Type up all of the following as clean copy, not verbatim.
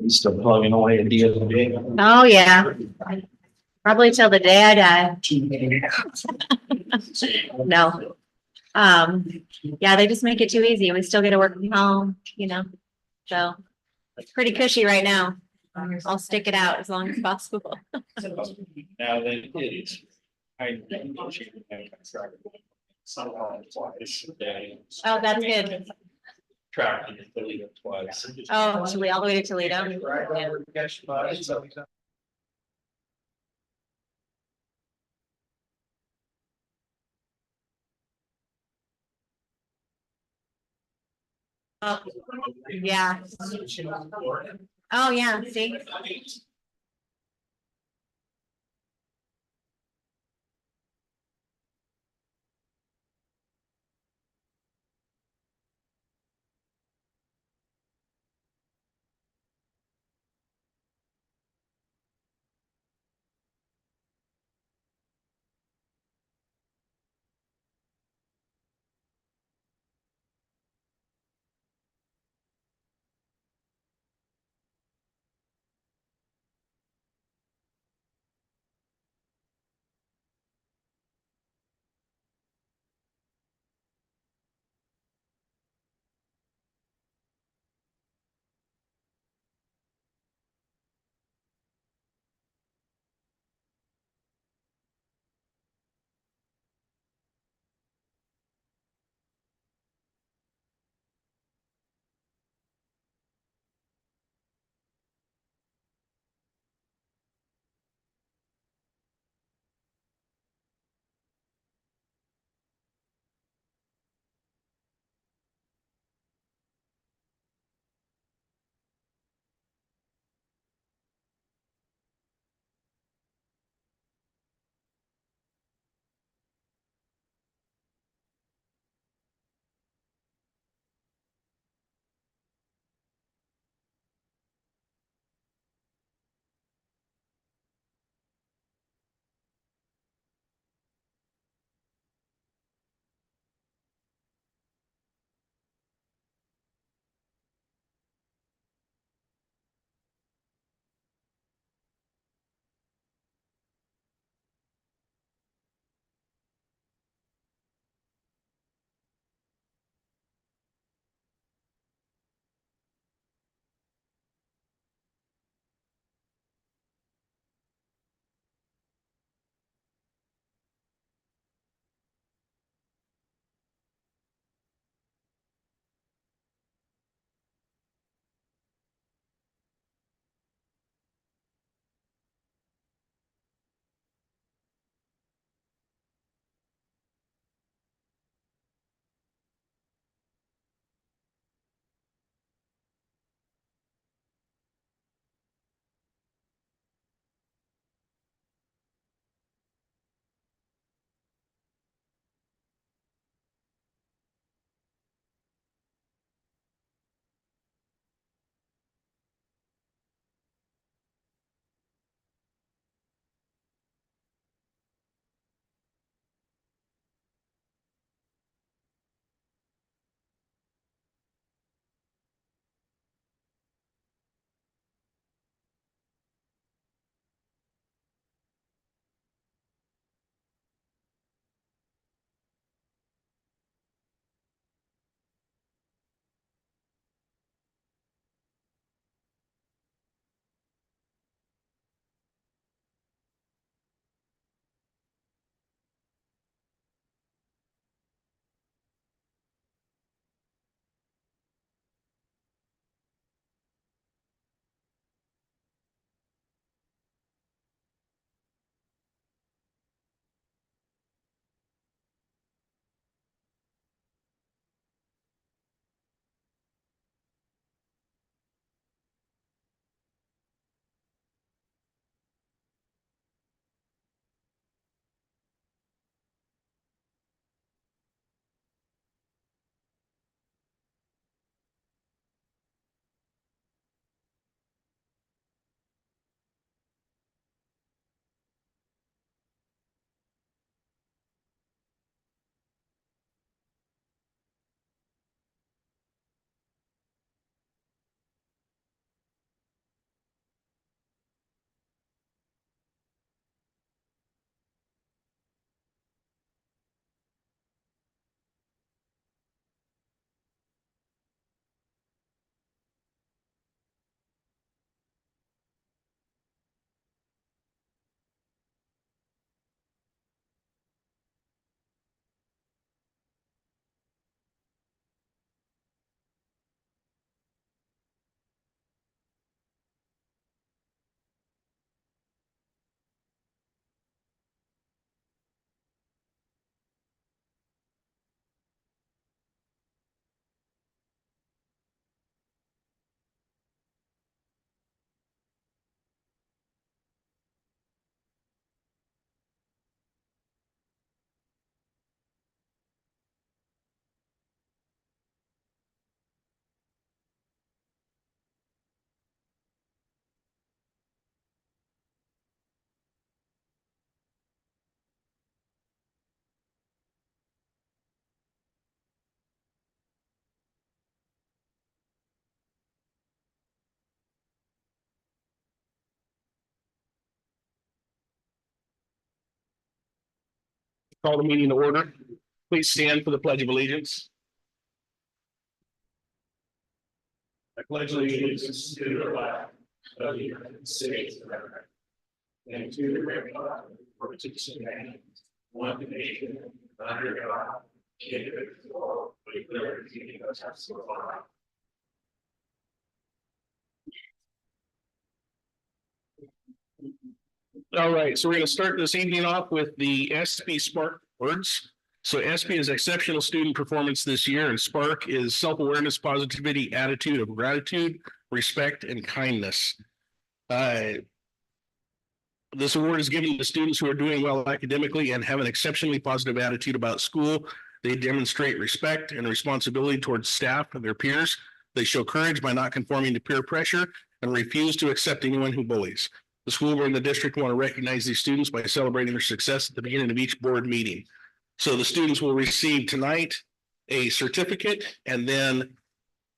Still plugging away at the other day. Oh, yeah. Probably till the day I die. No. Yeah, they just make it too easy. We still get to work from home, so it's pretty cushy right now. I'll stick it out as long as possible. Now then it is. I. Twice. Oh, that's good. Traveling to Toledo twice. Oh, should we all the way to Toledo? Oh, yeah. Oh, yeah, see? Call the meeting to order. Please stand for the Pledge of Allegiance. I pledge allegiance to the flag of the United States of America and to the republic for which it stands, one nation, under God, indivisible, with liberty and justice for all. All right, so we're going to start this evening off with the SB Spark words. So SB is exceptional student performance this year, and Spark is self-awareness, positivity, attitude of gratitude, respect, and kindness. This award is given to students who are doing well academically and have an exceptionally positive attitude about school. They demonstrate respect and responsibility towards staff and their peers. They show courage by not conforming to peer pressure and refuse to accept anyone who bullies. The school board and the district want to recognize these students by celebrating their success at the beginning of each board meeting. So the students will receive tonight a certificate, and then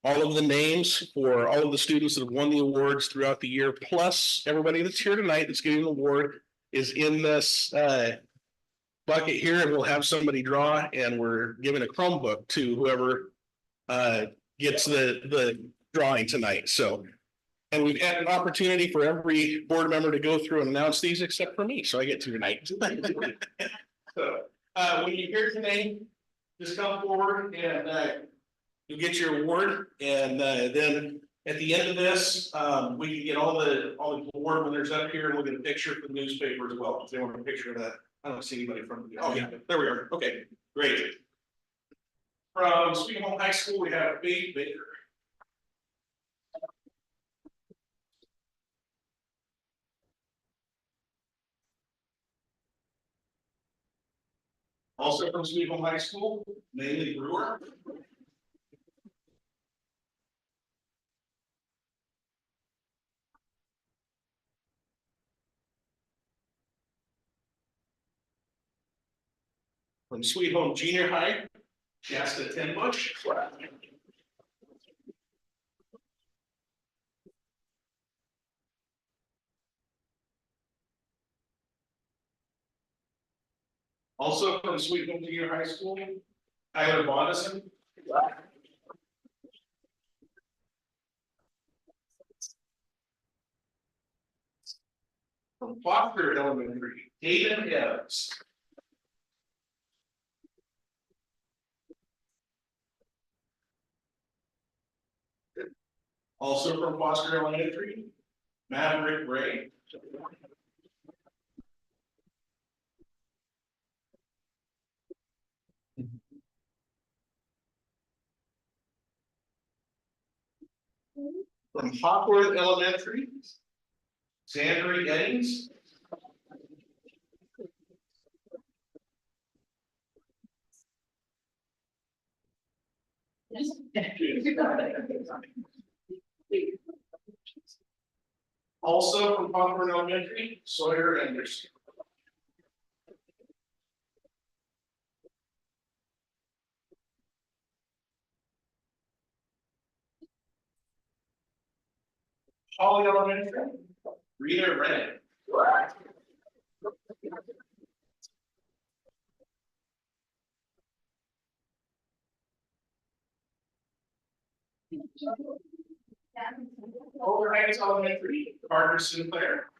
all of the names for all of the students that have won the awards throughout the year, plus everybody that's here tonight that's getting an award is in this bucket here, and we'll have somebody draw, and we're giving a Chromebook to whoever gets the drawing tonight. So, and we've had an opportunity for every board member to go through and announce these except for me, so I get to tonight. So when you hear today, just come forward and you'll get your award, and then at the end of this, we can get all the award winners up here, and we'll get a picture for the newspaper as well, if they want a picture of that. I don't see anybody from, oh yeah, there we are. Okay, great. From Sweet Home High School, we have Faith Baker. Also from Sweet Home High School, Mainly Brewer. From Sweet Home Junior High, Shasta Tenbush. Also from Sweet Home Junior High School, Tyler Bonison. From Foster Elementary, Hayden Evans. Also from Foster Elementary, Maverick Ray. From Hopworth Elementary, Zandri Eddings. Also from Hopworth Elementary, Sawyer Anderson. Holly Elementary, Rita Rennick. Over Heights Elementary, Carter Sinclair.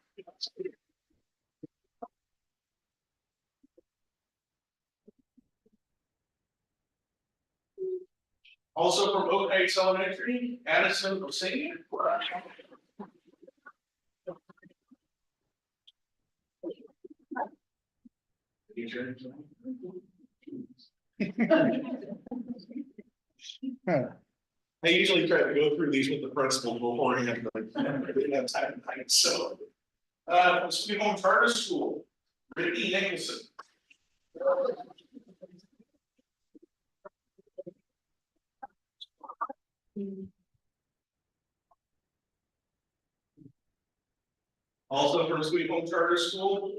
Also from Oak Heights Elementary, Addison Osage. I usually try to go through these with the principal beforehand, but I didn't have time tonight, so. Sweet Home Charter School, Ricky Nicholson. Also from Sweet Home Charter School,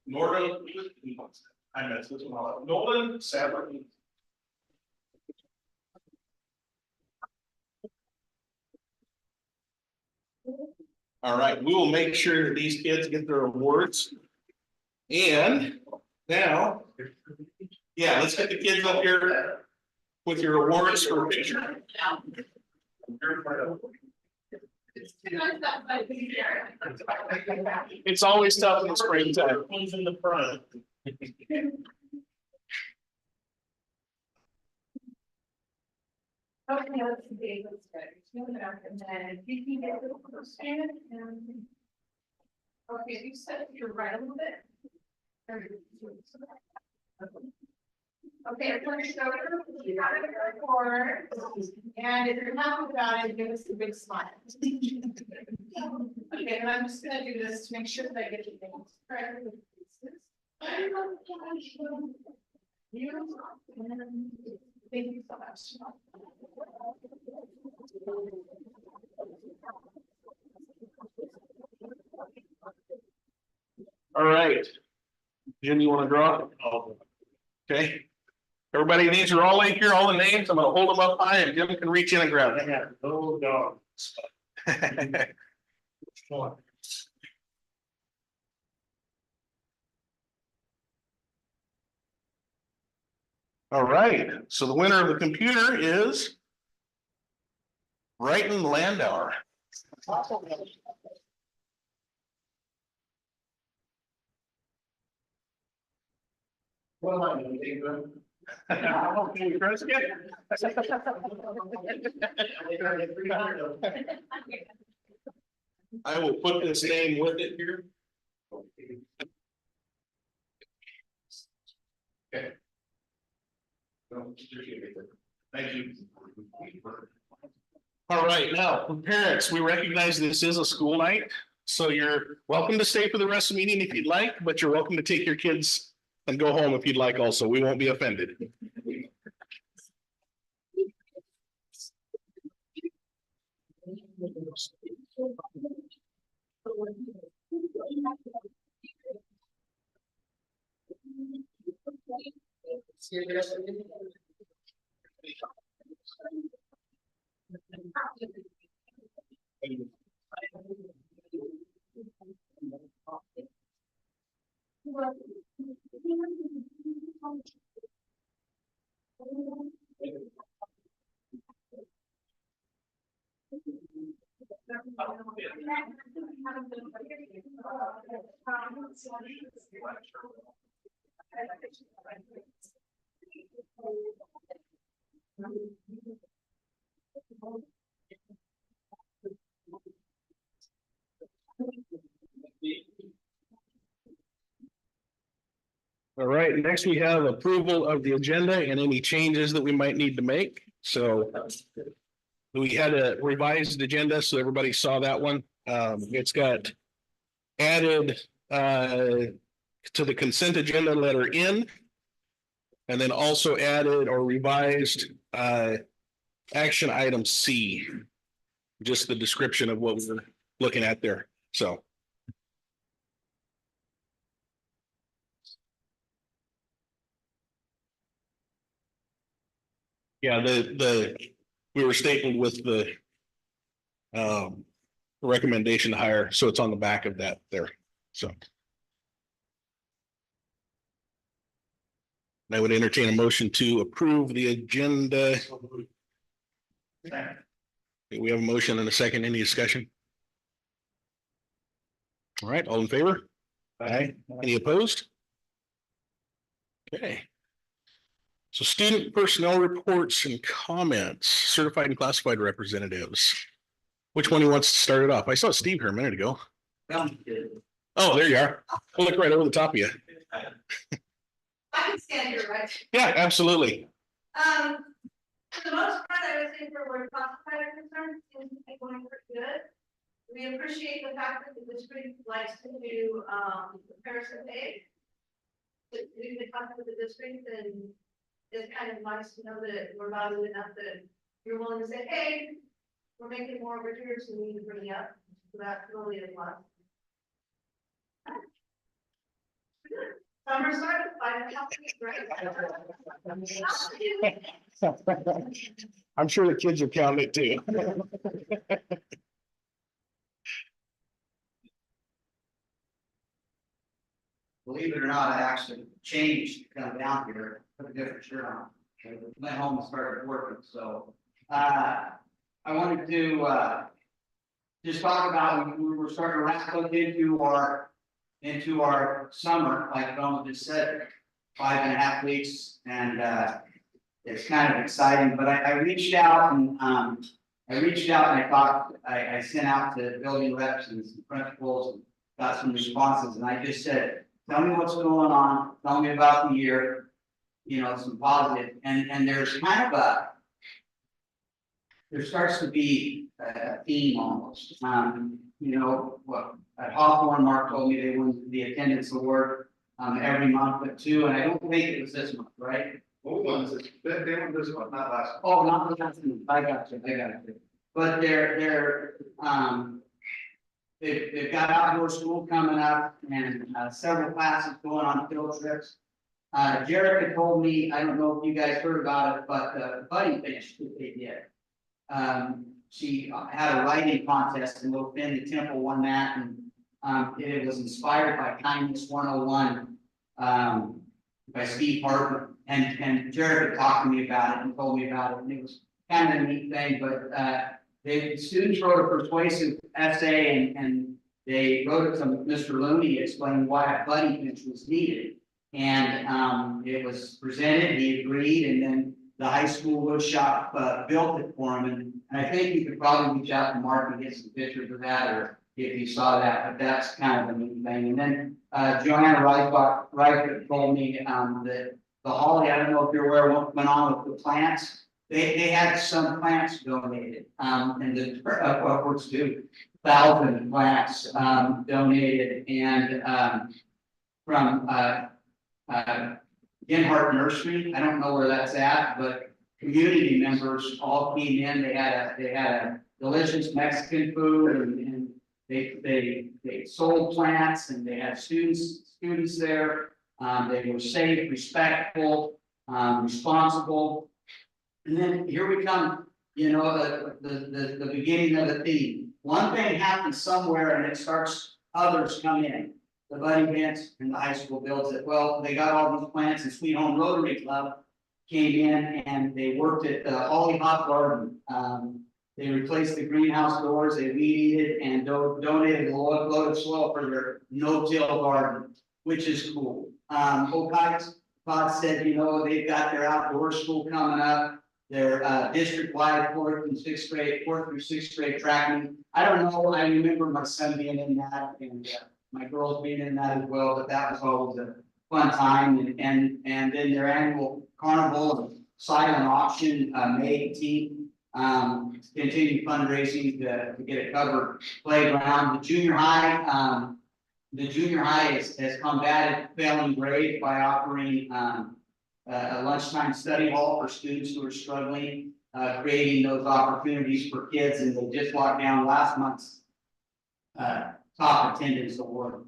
Nolan Sadler. All right, we will make sure that these kids get their awards. And Now, yeah, let's get the kids up here with your awards for a picture. It's always tough in the springtime. One's in the front. Okay, let's see, let's go. And then you can get the first hand and. Okay, you said you're right a little bit. Okay, everyone show it, you got it in the corner, and if you're happy about it, give us a big smile. Okay, and I'm just gonna do this to make sure that I get the things correct. Thank you so much. All right. Jim, you want to draw? Okay. Everybody, these are all in here, all the names. I'm gonna hold them up high and Jim can reach in and grab I have no dogs. them. One. All right, so the winner of the computer is Brighton Landauer. Well, I'm gonna take them. Okay, Chris, get it. I will put this name with it here. Okay. Thank you. All right, now, parents, we recognize this is a school night, so you're welcome to stay for the rest of the meeting if you'd like, but you're welcome to take your kids and go home if you'd like also. We won't be offended. All right, next we have approval of the agenda and any changes that we might need to make. So we had a revised agenda, so everybody saw that one. It's got added to the consent agenda letter N. And then also added or revised action item C. Just the description of what we're looking at there, so. Yeah, we were stapled with the recommendation to hire, so it's on the back of that there, so. I would entertain a motion to approve the agenda. We have a motion and a second. Any discussion? All right, all in favor? Aye. Any opposed? Okay. So student personnel reports and comments, certified and classified representatives. Which one wants to start it off? I saw Steve here a minute ago. Oh, there you are. I'll look right over the top of you. I can stand here, right? Yeah, absolutely. For the most part, I would say for where classified are concerned, seems to be going pretty good. We appreciate the fact that the district likes to do, comparison pay. That we've been talking with the district, and it's kind of nice to know that we're valued enough that you're willing to say, hey, we're making more over here, so we need to bring you up. So that's really a lot. Summer started, by right? I'm sure the kids are counting it too. believe it or not, I actually changed to come down here, put a different shirt on. Went home and started working, so, I wanted to, just talk about, we were starting to wrap up into our summer, like Velma just said, 5.5 weeks, and, it's kind of exciting, but I reached out and, I thought, I sent out to building reps and some principals, and got some responses, and I just said, tell me what's going on, tell me about the year, you know, some positive, and there's kind of there starts to be a theme almost, you know, what, at Hawthorne, Mark told me they won the attendance award, every month, but two, and I don't think it was this month, right? What was it? They won this one, not last. Oh, not the last one, I got you. But they've got outdoor school coming up and several classes going on field trips. Jared had told me, I don't know if you guys heard about it, but Buddy finished what they did. She had a writing contest and Little Finley Temple won that, and it was inspired by Kindness 101 by Steve Hartman. And Jared had talked to me about it and told me about it, and it was kind of a neat thing, but the students wrote a persuasive essay and they wrote it to Mr. Looney explaining why a buddy bench was needed. And it was presented, he agreed, and then the high school wood shop built it for him. And I think you could probably reach out to Mark and get some pictures of that, or if you saw that, but that's kind of a neat thing. And then Joanna Reich told me that the Holly, I don't know if you're aware of what went on with the plants. They had some plants donated, and the upwards to 1,000 plants donated, and from Genhart Nursery. I don't know where that's at, but community members all came in. They had a delicious Mexican food, and they sold plants, and they had students there. They were safe, respectful, responsible. And then here we come, you know, the beginning of the theme. One thing happens somewhere and it starts, others come in. The Buddy Bench and the high school builds it. Well, they got all these plants, and Sweet Home Rotary Club came in and they worked at the Holly Hot Garden. They replaced the greenhouse doors, they weeded and donated a load of soil for their no-till garden, which is cool. Todd said, you know, they've got their outdoor school coming up, their district-wide 4th through 6th grade track meet. I don't know, I remember my son being in that, and my girls being in that as well, but that was always a fun time. And then their annual carnival and silent auction, May 18th, continue fundraising to get a covered playground. The junior high has combated failing grades by offering a lunchtime study hall for students who are struggling, creating those opportunities for kids, and they just locked down last month's top attendance award.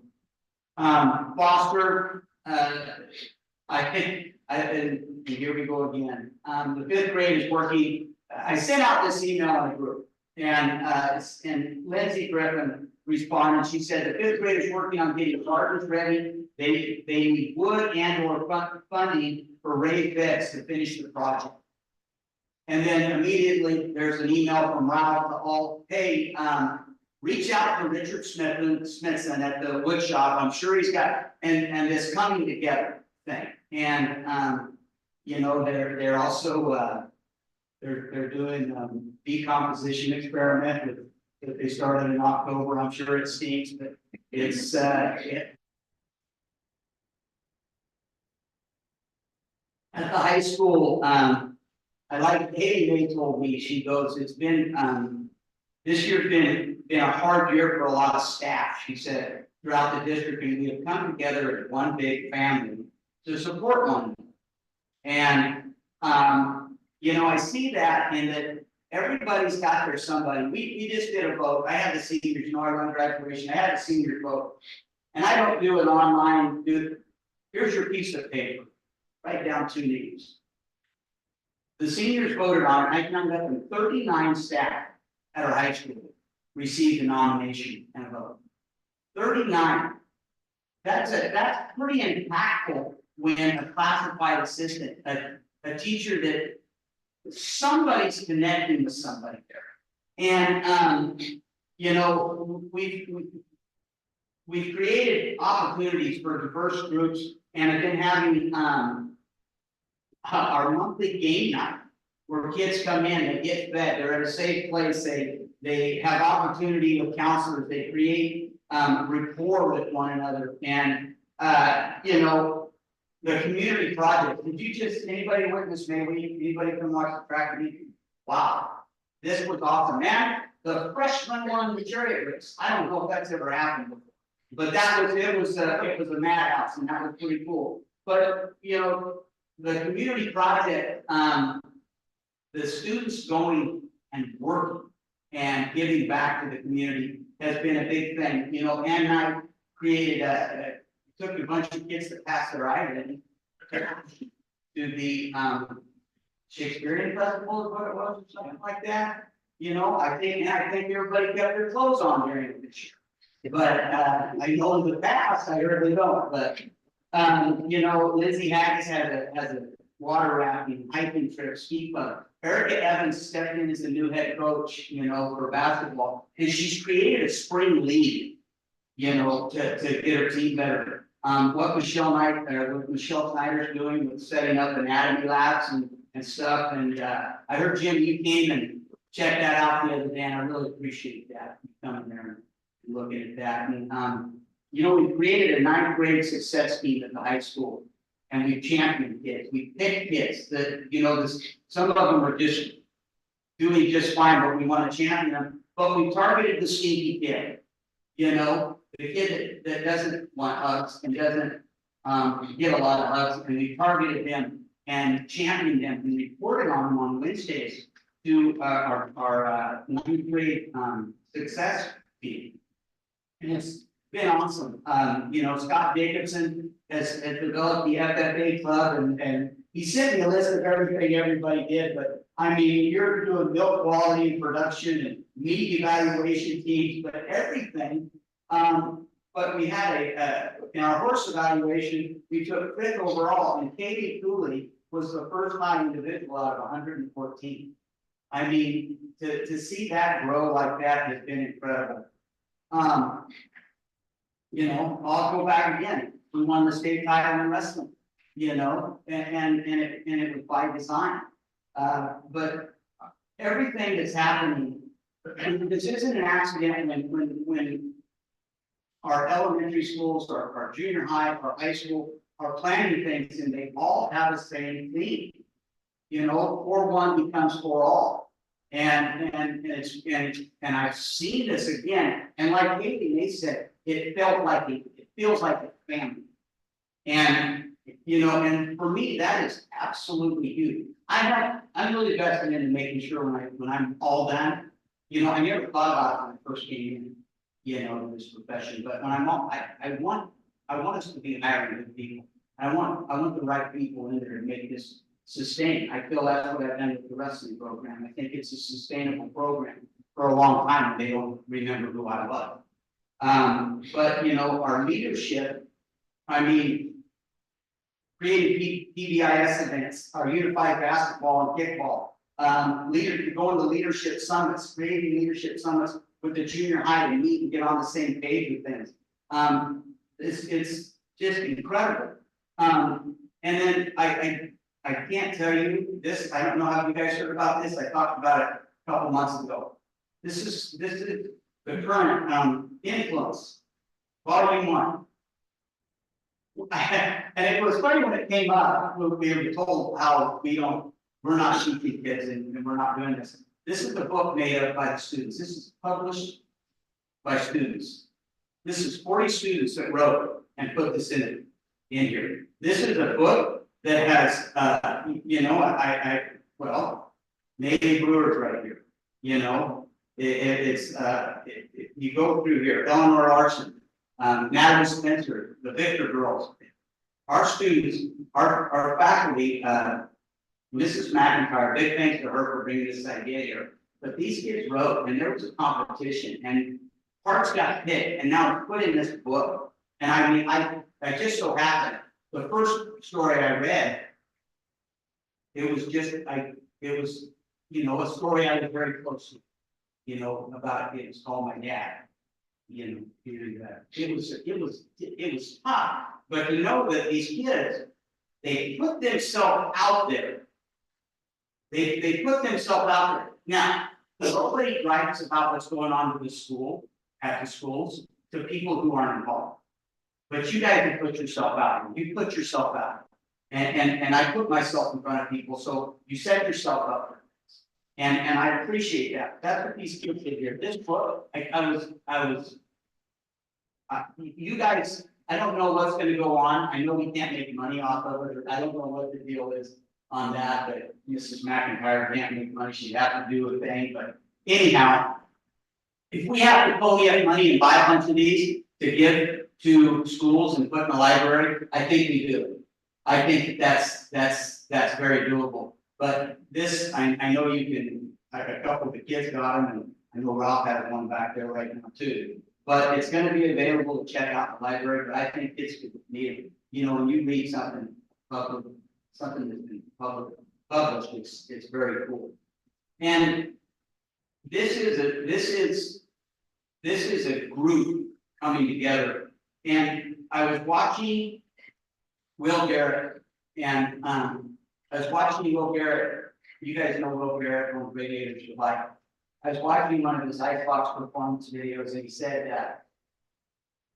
Foster, I think, and here we go again. The 5th grade is working. I sent out this email in the group, and Lindsay Griffin responded. She said the 5th grade is working on getting gardens ready. They need wood and/or funding for raised beds to finish the project. And then immediately there's an email from Ralph to all, hey, reach out to Richard Smithson at the wood shop. I'm sure he's got, and this coming together thing. And, you know, they're also, they're doing decomposition experiment that they started in October. I'm sure it stinks, but it's, at the high school, I like Katie May told me, she goes, it's been, this year's been a hard year for a lot of staff, she said, throughout the district, and we have come together as one big family to support one another. And, you know, I see that in that everybody's got their somebody. We just did a vote. I had the seniors, you know, I run graduation, I had a senior vote. And I don't do it online, here's your piece of paper, write down 2 names. The seniors voted on it, I counted up, and 39 staff at our high school received a nomination and a vote. 39. that's pretty impactful when a classified assistant, a teacher that somebody's connecting with somebody there. And, you know, we've created opportunities for diverse groups and have been having, our monthly game night where kids come in, they get fed, they're at a safe place, they have opportunity with counselors, they create rapport with one another. And you know, the community project, did you just, anybody witness, maybe anybody come watch the track meet? Wow, this was awesome, man. The freshman won the chariot race. I don't know if that's ever happened before, but that was, it was a madhouse, and that was pretty cool. But you know, the community project, the students going and working and giving back to the community has been a big thing. You know, Ann and I created took a bunch of kids that passed their ID to the Shakespearean Festival, is what it was, or something like that. You know, I think everybody kept their clothes on during this year. But I know in the past, I heard they don't, but you know, Lindsay Haggis has a water rafting, hiking trip, ski club. Erica Evans stepped in as the new head coach, you know, for basketball, and she's created a spring league, you know, to get her team better. What Michelle Snyder's doing with setting up anatomy labs and stuff. And I heard, Jim, you came and checked that out the other day, and I really appreciate that, you coming there and looking at that. And you know, we created a 9th grade success team at the high school, and we championed kids. We picked kids that, you know, some of them are just doing just fine, but we want to champion them. But we targeted the sneaky kid, you know, the kid that doesn't want hugs and doesn't get a lot of hugs, and we targeted them and championed them and reported on them on Wednesdays to our 9th grade success team. And it's been awesome. You know, Scott Jacobson has developed the FFA club, and he sent me a list of everything everybody did. But I mean, you're doing milk quality and production and meat evaluation teams, but everything. But we had in our horse evaluation, we took 5th overall, and Katie Cooley was the first high individual out of 114. I mean, to see that grow like that has been incredible. You know, I'll go back again. We won the state title in wrestling, you know, and it was by design. But everything that's happening, this isn't an accident when our elementary schools, our junior high, our high school are planning things, and they all have the same theme. You know, for one becomes for all. And I've seen this again, and like Katie, they said, it feels like a family. And you know, and for me, that is absolutely huge. I'm really vested into making sure when I'm all done, you know, I never thought about it when I first came in, you know, this profession, but when I'm all, I want us to be hiring good people. I want the right people in there to make this sustain. I feel that's what I've done with the wrestling program. I think it's a sustainable program for a long time, and they don't remember who I was. But you know, our leadership, I mean, creating PBIS events, our unified basketball and kickball, going to leadership summits, creating leadership summits with the junior high to meet and get on the same page with things. It's just incredible. And then I can't tell you this, I don't know how you guys heard about this, I talked about it a couple months ago. This is the current influence, volume 1. And it was funny when it came up, we were told how we're not teaching kids and we're not doing this. This is the book made up by the students. This is published by students. This is 40 students that wrote and put this in here. This is a book that has, you know, well, Navy Brewers right here. You know, you go through here, Eleanor Larson, Natalie Spencer, the Victor girls, our students, our faculty, Mrs. McIntyre, big thanks to her for bringing this idea here. But these kids wrote, and there was a competition, and parts got picked, and now it's put in this book. And I mean, I just so happened, the first story I read, it was just, it was, you know, a story I was very close to, you know, about it was called my dad. You know, and, it was tough, but to know that these kids, they put themselves out there. They put themselves out there. Now, nobody writes about what's going on with the school, at the schools, to people who aren't involved. But you guys have put yourself out, you put yourself out. And I put myself in front of people, so you set yourself up for this. And I appreciate that. That's what these kids did here. This book, you guys, I don't know what's gonna go on. I know we can't make money off of it, or I don't know what the deal is on that, but Mrs. McIntyre can't make money. She'd have to do a thing, but anyhow. If we have to pony up money and buy a bunch of these to give to schools and put in the library, I think we do. I think that's very doable. But this, I know you can, a couple of the kids got them, and I know Ralph has one back there right now too. But it's gonna be available to check out in the library, but I think it's needed. You know, when you read something public, something that's been published, it's very cool. And this is a group coming together, and I was watching Will Garrett, and I was watching Will Garrett. You guys know Will Garrett from Radiators for Life. I was watching one of his Icebox performance videos, and he said that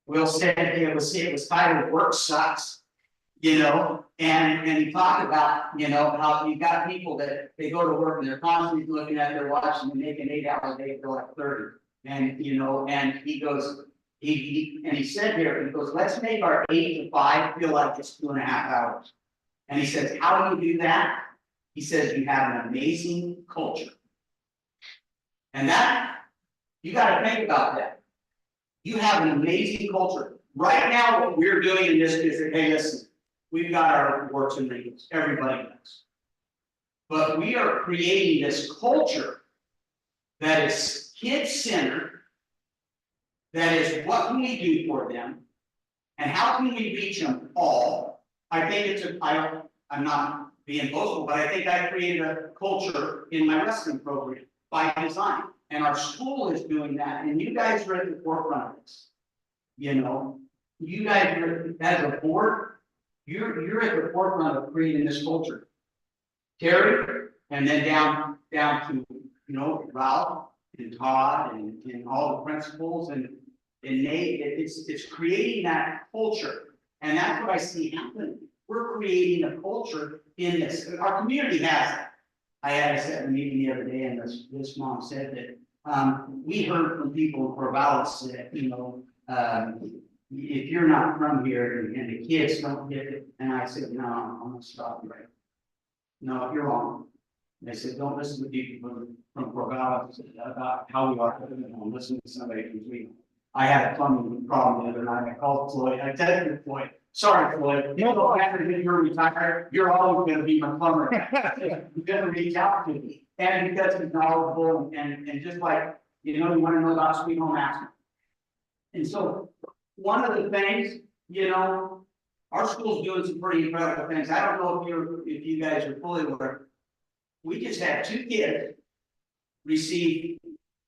Will said it was titled "Work Sucks," you know, and he talked about, you know, how you got people that they go to work and they're constantly looking at their watch and they make an 8-hour day for like 30. And, you know, and he goes, he said here, he goes, let's make our 8 to 5 feel like it's 2.5 hours. And he says, how do you do that? He says, you have an amazing culture. And that, you got to think about that. You have an amazing culture. Right now, what we're doing in this is, hey, listen, we've got our works and readings, everybody does. But we are creating this culture that is kid-centered, that is what can we do for them, and how can we reach them all? I think I'm not being boastful, but I think I created a culture in my wrestling program by design. And our school is doing that, and you guys are at the forefront of this. You know, you guys are, as a board, you're at the forefront of creating this culture. Terry, and then down to, you know, Ralph and Todd and all the principals and Nate, it's creating that culture. And that's what I see happening. We're creating a culture in this. Our community has it. I had a meeting the other day, and this mom said that we heard from people in Corvallis that, you know, if you're not from here and the kids don't get it, and I said, no, I'm gonna stop you right. No, you're wrong. They said, don't listen to people from Corvallis about how we are. Listen to somebody from Sweden. I had a plumbing problem the other night. I called Floyd. I texted Floyd. Sorry, Floyd. You know, after you're retired, you're always going to be my plumber. You're going to reach out to me, and because he's knowledgeable and just like, you know, you want to know about Sweet Home Aspen. And so, one of the things, you know, our school's doing some pretty incredible things. I don't know if you guys are fully aware. We just had 2 kids receive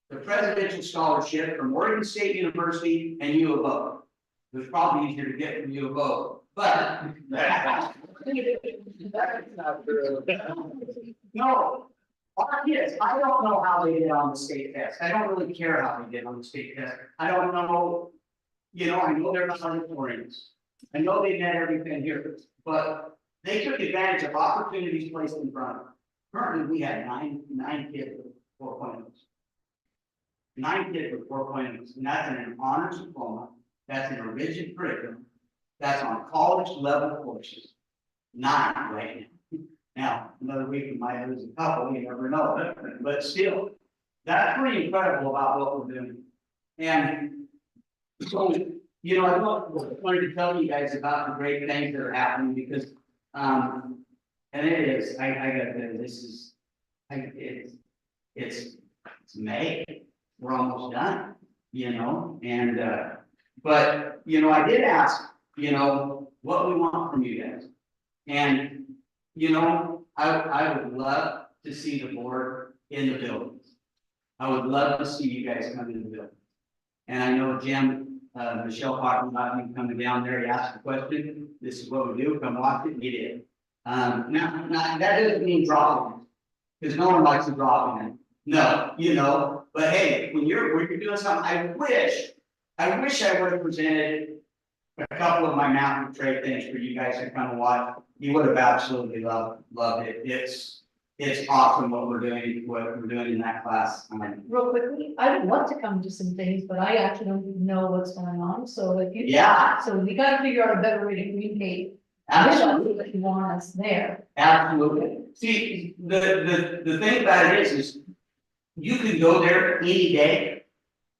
the presidential scholarship from Oregon State University and U of O. It was probably easier to get from U of O, but no, our kids, I don't know how they did on the state test. I don't really care how they did on the state test. I don't know, you know, I know they're not Oregon's. I know they met everything here, but they took advantage of opportunities placed in front of them. Currently, we had nine kids with 4.0. 9 kids with 4.0, and that's in an honors diploma, that's in a rigid curriculum, that's on college level courses. 9 right now. Now, another week we might lose a couple, you never know, but still, that's pretty incredible about what we're doing. And so, you know, I wanted to tell you guys about the great things that are happening because, and it is, I gotta say, this is, it's May. We're almost done, you know, and But, you know, I did ask, you know, what we want from you guys. And, you know, I would love to see the board in the buildings. I would love to see you guys come in the building. And I know Jim, Michelle talked about me coming down there, he asked a question, this is what we do, come watch it, and you did. Now, that doesn't mean dropping it, because no one likes to drop in. No, you know, but hey, when you're doing something, I wish I would have presented a couple of my mountain trade things for you guys to come and watch. You would have absolutely loved it. It's awesome what we're doing in that class. Real quickly, I would love to come to some things, but I actually don't even know what's going on, so if you. Yeah. So we gotta figure out a better way to communicate. I wish I knew that you want us there. Absolutely. See, the thing about it is you can go there any day,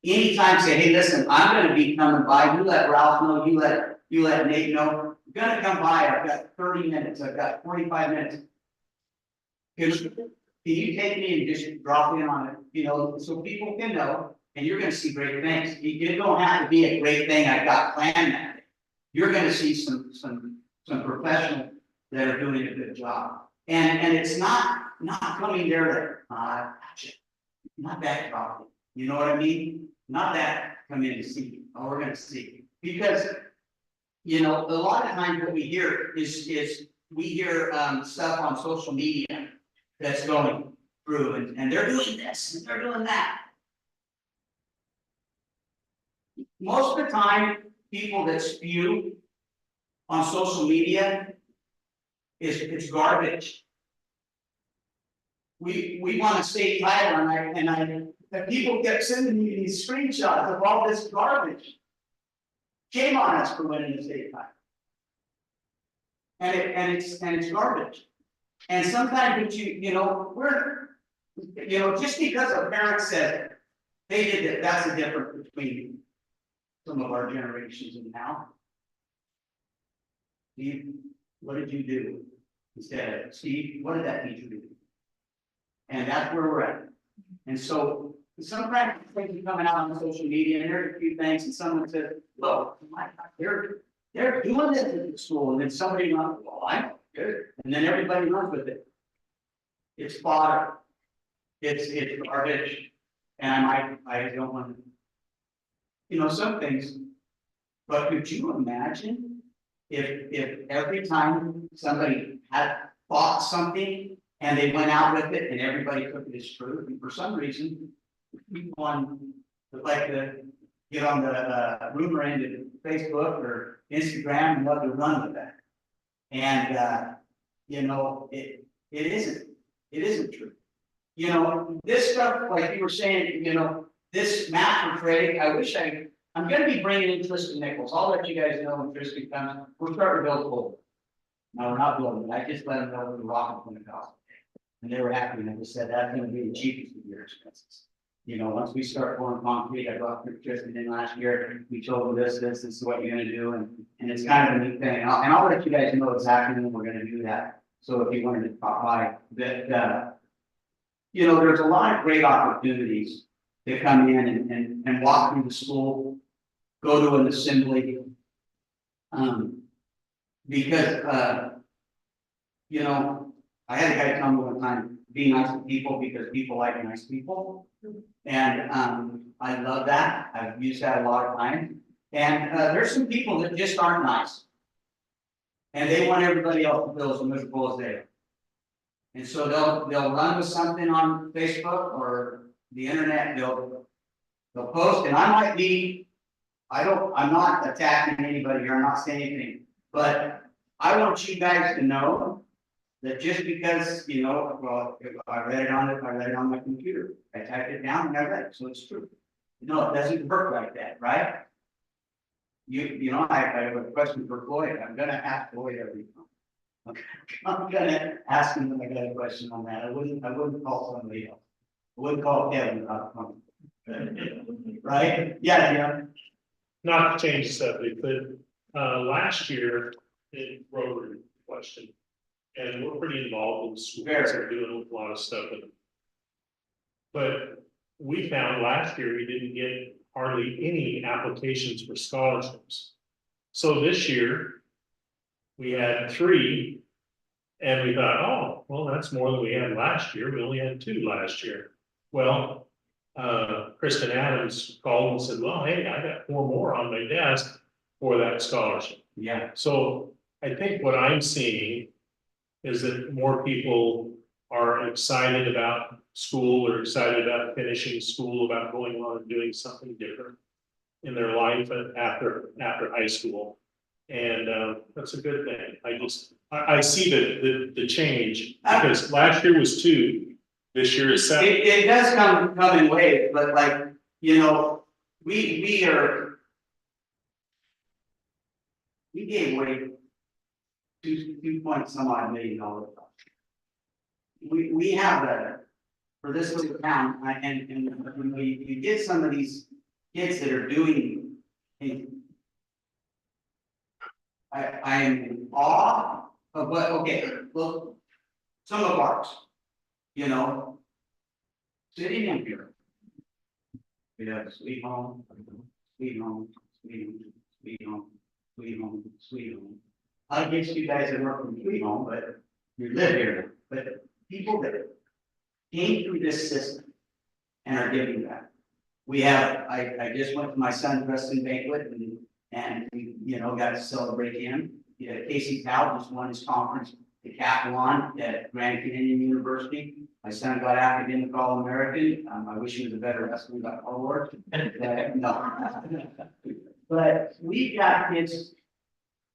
anytime, say, hey, listen, I'm gonna be coming by, you let Ralph know, you let Nate know, I'm gonna come by, I've got 30 minutes, I've got 45 minutes. Can you take me and just drop in on it, you know, so people can know, and you're gonna see great things. It don't have to be a great thing I've got planned that day. You're gonna see some professionals that are doing a good job. And it's not coming there to, not that problem, you know what I mean? Not that come in to see, oh, we're gonna see. Because, you know, a lot of times what we hear is we hear stuff on social media that's going through and they're doing this and they're doing that. Most of the time, people that spew on social media it's garbage. We want a state title and people kept sending me these screenshots of all this garbage. Shame on us for winning the state title. And it's garbage. And sometimes what you know, just because a parent said they did it, that's the difference between some of our generations and now. Steve, what did you do? Instead, Steve, what did that teacher do? And that's where we're at. And so sometimes things are coming out on social media and there's a few things and someone said, well, my God, they're doing this at the school, and then somebody runs, well, I know, good. And then everybody runs with it. It's fodder. It's garbage. And I don't want to, some things. But could you imagine if every time somebody had thought something and they went out with it and everybody took it as true, and for some reason, people like to get on the rumor end of Facebook or Instagram and love to run with that. And it isn't true. This stuff, like you were saying, this map for trade, I'm gonna be bringing in Tristan Nichols. I'll let you guys know when Tristan comes. We're starting to build a pole. No, we're not building it. I just let them know the rock was gonna cost. And they were happy, and I just said that's gonna be the cheapest of your expenses. Once we start pouring concrete, I brought Tristan in last year, we told him this is what you're gonna do, and it's kind of a neat thing, and I'll let you guys know exactly when we're gonna do that. So if you wanted to pop by, that, there's a lot of great opportunities to come in and walk through the school, go to an assembly. Because, I had a guy tell me one time, be nice to people because people like nice people. And I love that. I've used that a lot of times. And there's some people that just aren't nice. And they want everybody else to feel as miserable as they are. And so they'll run with something on Facebook or the internet, they'll post, and I'm not attacking anybody here, I'm not saying anything, but I want you guys to know that just because, I read it on my computer, I typed it down and I read it, so it's true. No, it doesn't work like that, right? I have a question for Floyd. I'm gonna ask Floyd every time. Okay. I'm gonna ask him when I got a question on that. I wouldn't call somebody else. I wouldn't call Kevin about it. Right? Yeah. Not to change the subject, but last year in Rotary question, and we're pretty involved in the schools, we're doing a lot of stuff with them. But we found last year we didn't get hardly any applications for scholarships. So this year, we had 3. And we thought, oh, well, that's more than we had last year. We only had 2 last year. Well, Kristen Adams called and said, well, hey, I got 4 more on my desk for that scholarship. Yeah. So I think what I'm seeing is that more people are excited about school or excited about finishing school, about going on and doing something different in their life after high school. And that's a good thing. I see the change, because last year was 2, this year is 7. It does come in waves, but like, you know, we gave away two point some odd $1 million. We have for this little town, and when you get some of these kids that are doing things, I am in awe of what, okay, look, some of ours, you know, sitting in here. We have sweet home, sweet home, sweet home, sweet home, sweet home, sweet home. I guess you guys have worked from sweet home, but you live here, but people that came through this system and are giving back. We have, I just went to my son's wrestling banquet and we, you know, got to celebrate him. Yeah, Casey Powell just won his conference, the Decathlon at Grand Canyon University. My son got academic All-American. I wish he was a better wrestler, got award. No. But we've got kids,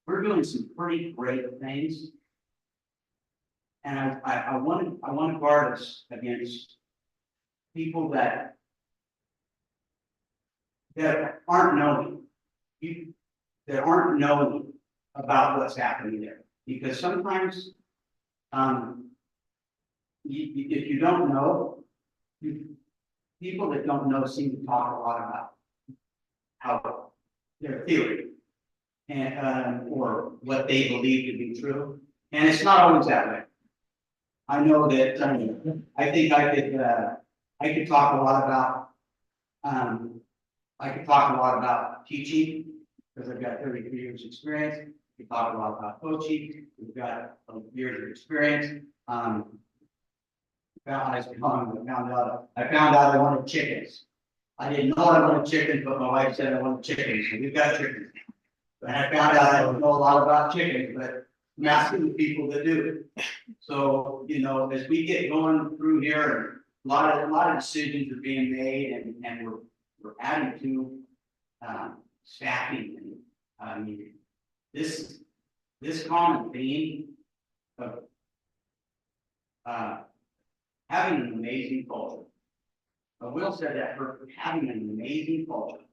we're doing some pretty great things. And I want to guard us against people that aren't knowing, that aren't knowing about what's happening there. Because sometimes, if you don't know, people that don't know seem to talk a lot about how their theory and or what they believe to be true, and it's not always that way. I know that I think I could talk a lot about teaching because I've got 33 years experience. We talk a lot about coaching. We've got years of experience. I found out I wanted chickens. I didn't know I wanted chickens, but my wife said I wanted chickens, so we've got chickens. And I found out I don't know a lot about chickens, but I'm asking the people that do it. So, you know, as we get going through here, a lot of decisions are being made, and we're adding to staffing. And I mean, this common theme of having an amazing culture. Will said that for having an amazing culture,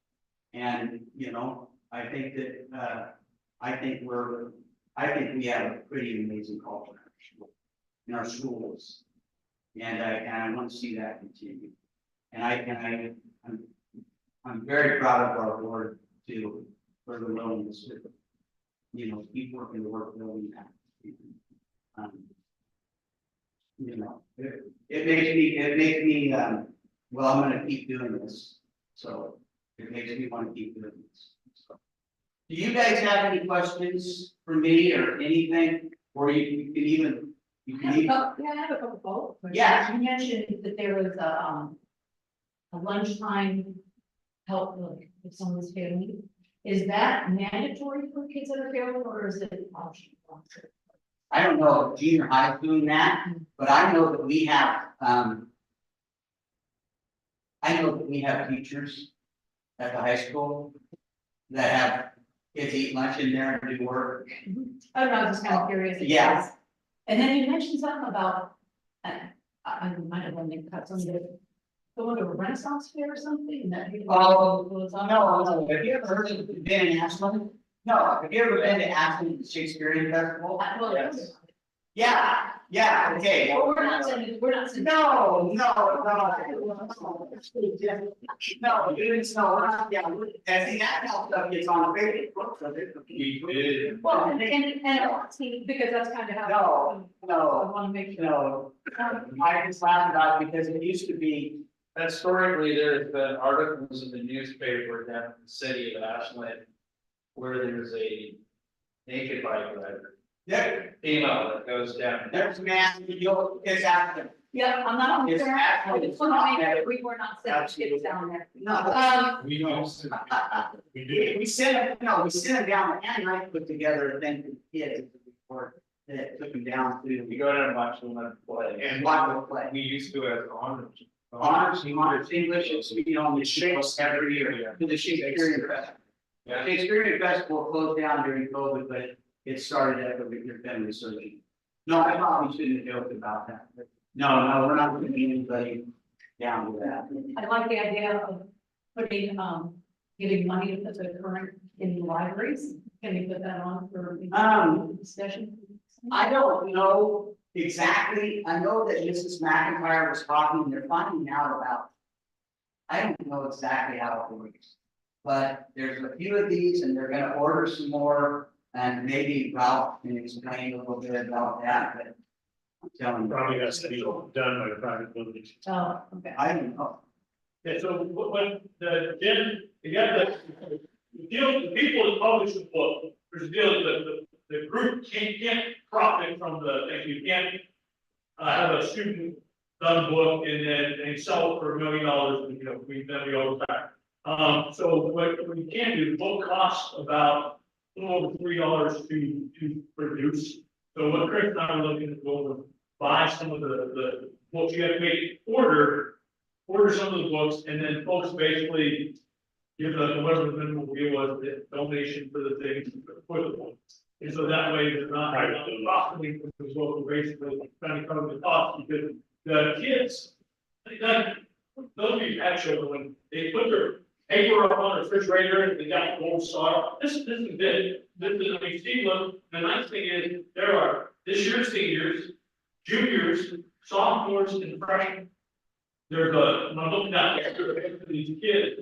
and you know, I think that I think we have a pretty amazing culture in our schools, and I want to see that continue. And I'm very proud of our board too for the willingness to, you know, keep working the work building that. You know, it makes me well, I'm going to keep doing this, so it makes me want to keep doing this. So, do you guys have any questions for me or anything, or you can even I have a couple follow-up questions. Yeah. You mentioned that there was a lunchtime help like, if someone's failing. Is that mandatory for kids that are failing, or is it optional? I don't know if junior high is doing that, but I know that we have teachers at the high school that have kids eat lunch in there and do work. I don't know, I was just kind of curious. Yeah. And then you mentioned something about, I might have wanted to cut some of it. Going to a Renaissance fair or something? And that No. Have you ever heard of been in Ashland? No. Have you ever been to Ashland Shakespearean Festival? Yeah, okay. Well, we're not saying. No, it's not, yeah, and see, that helps us get on the Facebook. Well, and because that's kind of how. No. I want to make sure. No, I just laughed about it because it used to be, Historically, there's been articles in the newspaper down in the city of Ashland. Where there's a naked bike rider, There, female that goes down. there's a man, it's after. Yeah, I'm not on It's there. I actually- just want to make sure we were not sending kids down there. No. We also, we We, did, we sent him, no, we sent him down, Annie and I put together a thing for the kids, report that took him down We to, go down and watch them play. and watch them play. We used to as honors. Honors English, it's, you know, the shakes every year, to the Shakespeare Festival. Yeah. Shakespeare Festival closed down during COVID, but it started after we've been resurging. No, I probably shouldn't have joked about that, but no, we're not putting anybody down with that. I like the idea of putting, giving money to put the current in the libraries. Can you put that on for? Discussion? I don't know exactly, I know that Mrs. McIntyre was talking, they're finding out about. I don't know exactly how it works. But there's a few of these and they're gonna order some more and maybe Ralph can explain a little bit about that, but. I'm telling you. probably has to be done by private buildings. Oh, okay. I don't know. Yeah, so when the Jim, you got the deal, the people that publish the book, there's a deal that the group can't profit from the thing, you can't. Have a student done a book and then they sell it for $1 million, and, you know, then we owe it back. So what we can do, the book costs about a little over $3 to produce. So what Chris and I are looking to go and buy some of the books, you have to make order some of the books, and then folks basically give us whatever the minimum deal was, the donation for the things, for the books. And so that way they're not costing for the book, we're basically trying to cover the cost, because the kids, those of you have children, when they put their paper up on the refrigerator and they got gold star, this is it. This is, I mean, see, look, the nice thing is, there are this year's seniors, juniors, sophomores, and freshmen. There's when I'm looking at for these kids,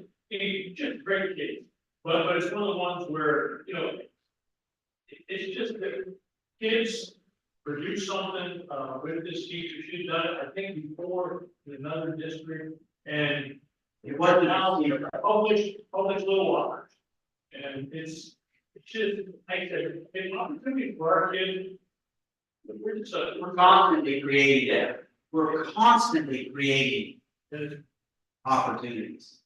just great kids, but it's one of the ones where, you know, it's just that kids produce something, with this teacher, she's done it, I think, before in another district, and It wasn't now, out here. publish Little Walkers. And it's just, like I said, it's an opportunity for our kids. We're just, We're constantly creating, we're constantly creating opportunities.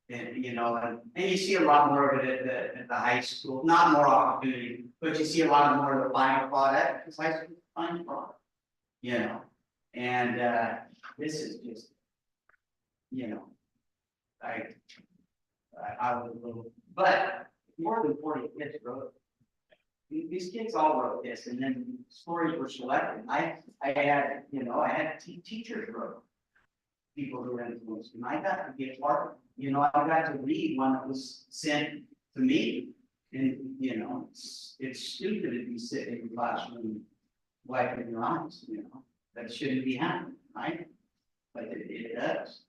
And you know, and you see a lot more of it at the high school, not more opportunity, but you see a lot more of the final product, because high school is the final product. You know, and this is just, you know, I was a little, but more than 40 kids wrote. These kids all wrote this, and then stories were selected. I had, you know, I had teachers wrote. People who were influenced, and I got to be a part of it. You know, I got to read one that was sent to me. And, you know, it's stupid to be sitting in the classroom wiping your eyes, you know, that shouldn't be happening, right? But it does.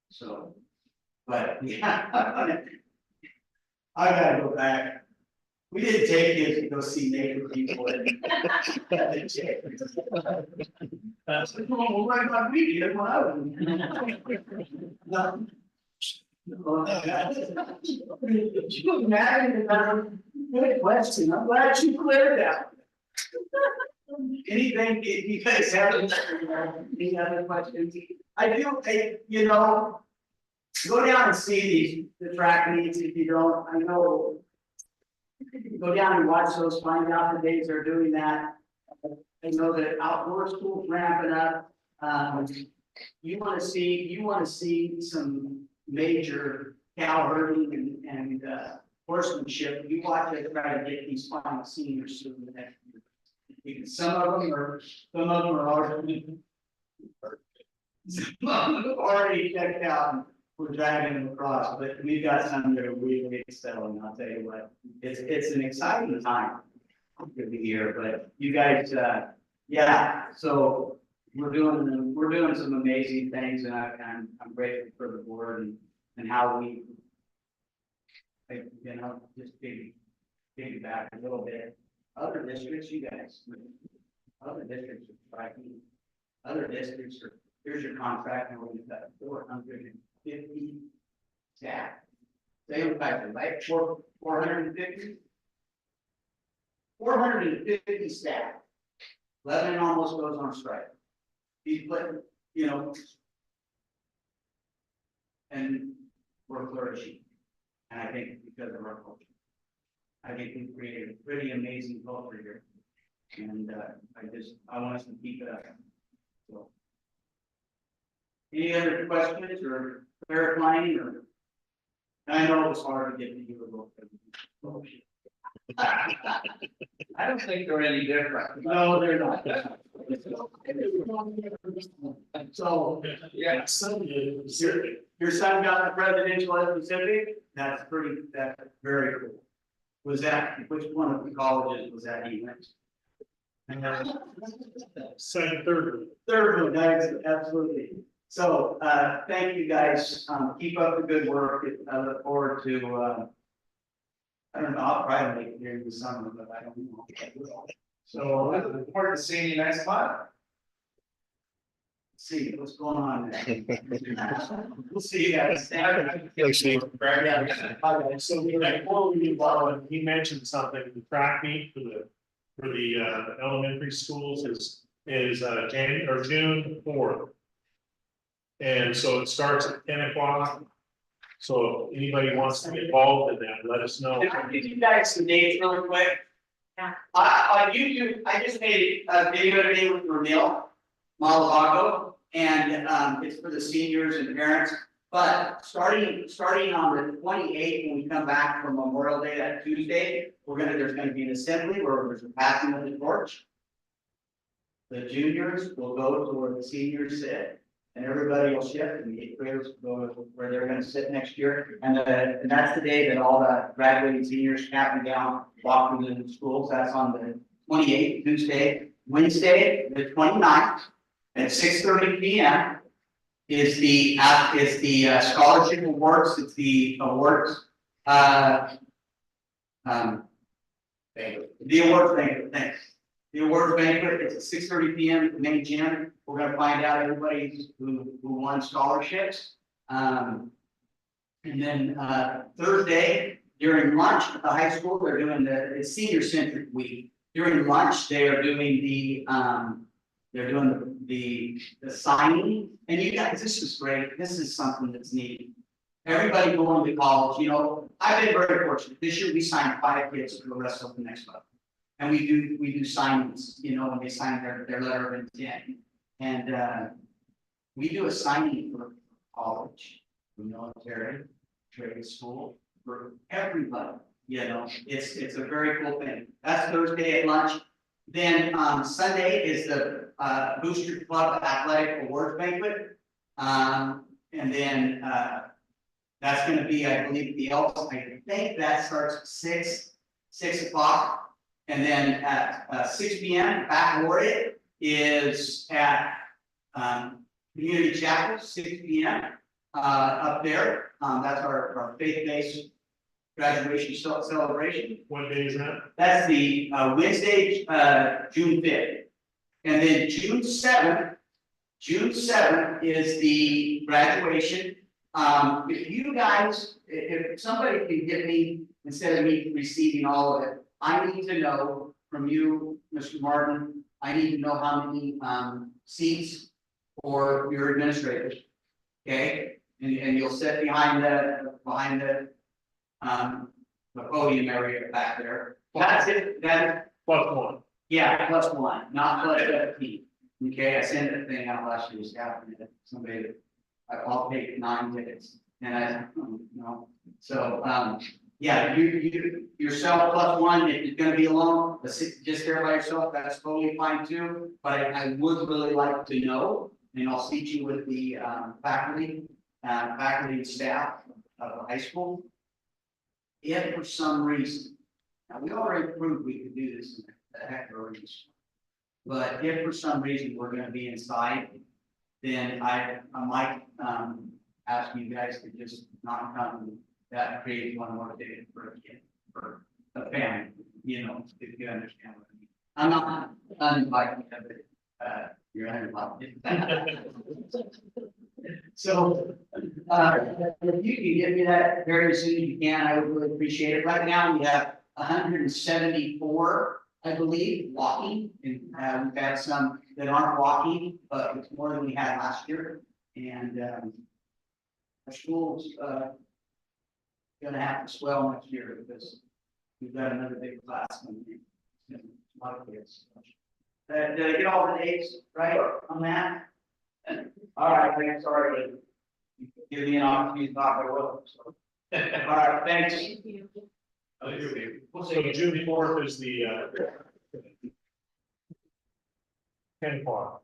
So, but yeah, I gotta go back. We didn't take kids to go see naked people. That's what we're worried about me, that's what I was. No. You imagine about, good question, I'm glad you cleared that. Anything, if you guys have any other questions? I do, you know, go down and see these, the track meets if you don't, I know. Go down and watch those, find out the days they're doing that. I know that outdoor school's ramping up. You wanna see some major cow herding and horsemanship. You watch it try to get these final seniors through the next year. Because some of them are already checked out and we're dragging them across, but we've got some that are really excelling, I'll tell you what. It's an exciting time to be here, but you guys, yeah, so we're doing some amazing things and I'm grateful for the board and how we, like, you know, just piggyback a little bit. Other districts, you guys, other districts are striking. Other districts are here's your contract, and we've got 450 staff. Same factor, right? 450? 450 staff. Lebanon almost goes on strike. He's putting, you know. And we're flourishing. And I think because of our culture. I think we've created a pretty amazing culture here. And I want us to keep it up. So. Any other questions or clarifying or? I know it's hard to get to you. I don't think they're any different. No, they're not. So, Yeah. your son got the presidential at Pacific? That's very cool. Was that, which one of the colleges was that he went? Second, third. Third one, guys, absolutely. So, thank you guys, keep up the good work, I look forward to, I don't know, I'll probably make it here in the summer, but I don't know. So I look forward to seeing you next month. See what's going on there. We'll see you guys. Thanks, Steve. Yeah. So before we move on, he mentioned something, the track meet for the elementary schools is June 4th. And so it starts at 10 o'clock. So if anybody wants to get involved in that, let us know. Can I give you guys some dates really quick? Yeah. On YouTube, I just made a video today with Ramil Malavago, and it's for the seniors and parents. But starting on the 28th, when we come back from Memorial Day, that Tuesday, there's gonna be an assembly where there's a passing of the torch. The juniors will go to where the seniors sit, and everybody will shift, and the eighth graders will go where they're gonna sit next year. And that's the day that all the graduating seniors cap and down, walk through the schools. That's on the 28th, Tuesday. Wednesday, the 29th, at 6:30 p.m. is the scholarship awards. It's the awards. The awards banquet, thanks. The awards banquet, it's at 6:30 p.m. at the main gym. We're gonna find out everybody who won scholarships. And then Thursday, during lunch at the high school, they're doing it's senior centric week. During lunch, they are doing the signing. And you guys, this is great. This is something that's needed. Everybody going to college, you know, I've been very fortunate. This year we signed 5 kids for the rest of the next month. And we do signings, you know, when they sign their letter of intent. And we do a signing for college, for military, trade school, for everybody. You know, it's a very cool thing. That's Thursday at lunch. Then Sunday is the Booster Club Athletic Awards Banquet. And then that's going to be, I believe, the Elks. I think that starts at 6 o'clock. And then at 6 p.m., baccalaureate is at Community Chapel, 6 p.m. Up there. That's our faith-based graduation celebration. What day is that? That's the Wednesday, June 5th. And then June 7th is the graduation. If you guys, if somebody can get me, instead of me receiving all of it, I need to know from you, Mr. Martin, I need to know how many seats for your administrators. Okay, and you'll sit behind the podium area back there. That's it. That +1. yeah, +1, not +15. Okay, I sent that thing out last year. Somebody, I'll take 9 tickets, and no. So yeah, you yourself +1. If you're going to be alone, just there by yourself, that's totally fine too. But I would really like to know, and I'll seat you with the faculty and staff of the high school. If for some reason, now we already proved we could do this in the heck already. But if for some reason we're going to be inside, then I might ask you guys to just not come. That creates one more day for a kid, for a family, you know, if you understand what I mean. I'm not uninvited, but you're uninvited. So, if you can get me that very soon as you can, I would really appreciate it. Right now, we have 174, I believe, walking. And, we've had some that aren't walking, but it's more than we had last year. And, our school's, gonna have to swell next year because we've got another big class coming in. A lot of kids. Did I get all the dates right on that? All right, I'm sorry to give me an opportunity to talk, I will. So. All right, thanks. So June 4th is the 10 o'clock.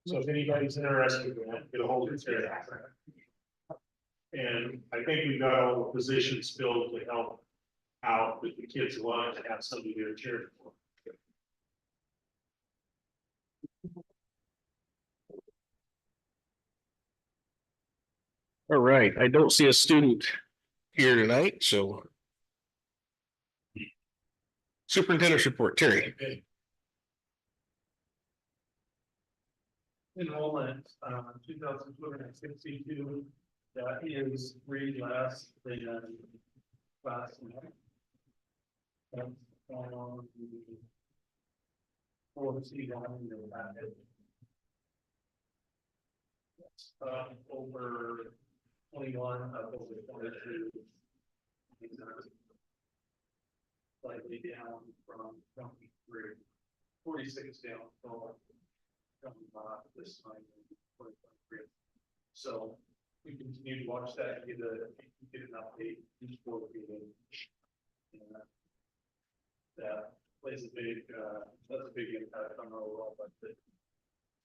So if anybody's interested in that, get a hold of Terry. And I think we've got all the positions filled to help out with the kids' lunch and have somebody there cheering for. All right, I don't see a student here tonight, so. Superintendent's report, Terry. Enrollment, 2,262, that is 3 less than last month. That's on the 4C1 in the packet. Over 21 of over 22. Slightly down from 23, 46 down from this time in 2023. So we continue to watch that and get an update each board meeting. And that plays a big that's a big impact on our overall budget.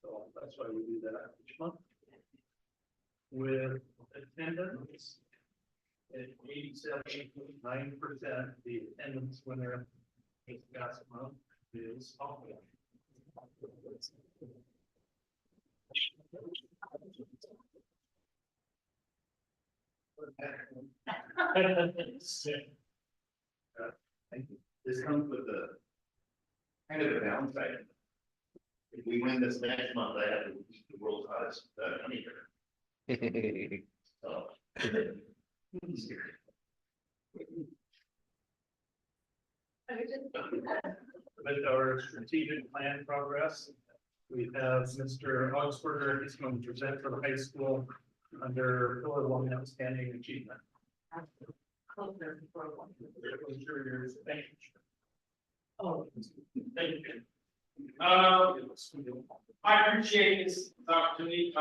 So that's why we do that each month. With attendance at 87.9%, the attendance winner this past month is Hawthorne. Thank you. This comes with the kind of a downside. If we win this next month, I have the world's hottest honey bear. So. With our strategic plan progress, we have Mr. Augsburger, he's going to present for the high school under pillar 1 outstanding achievement. Oh, thank you. I appreciate this opportunity.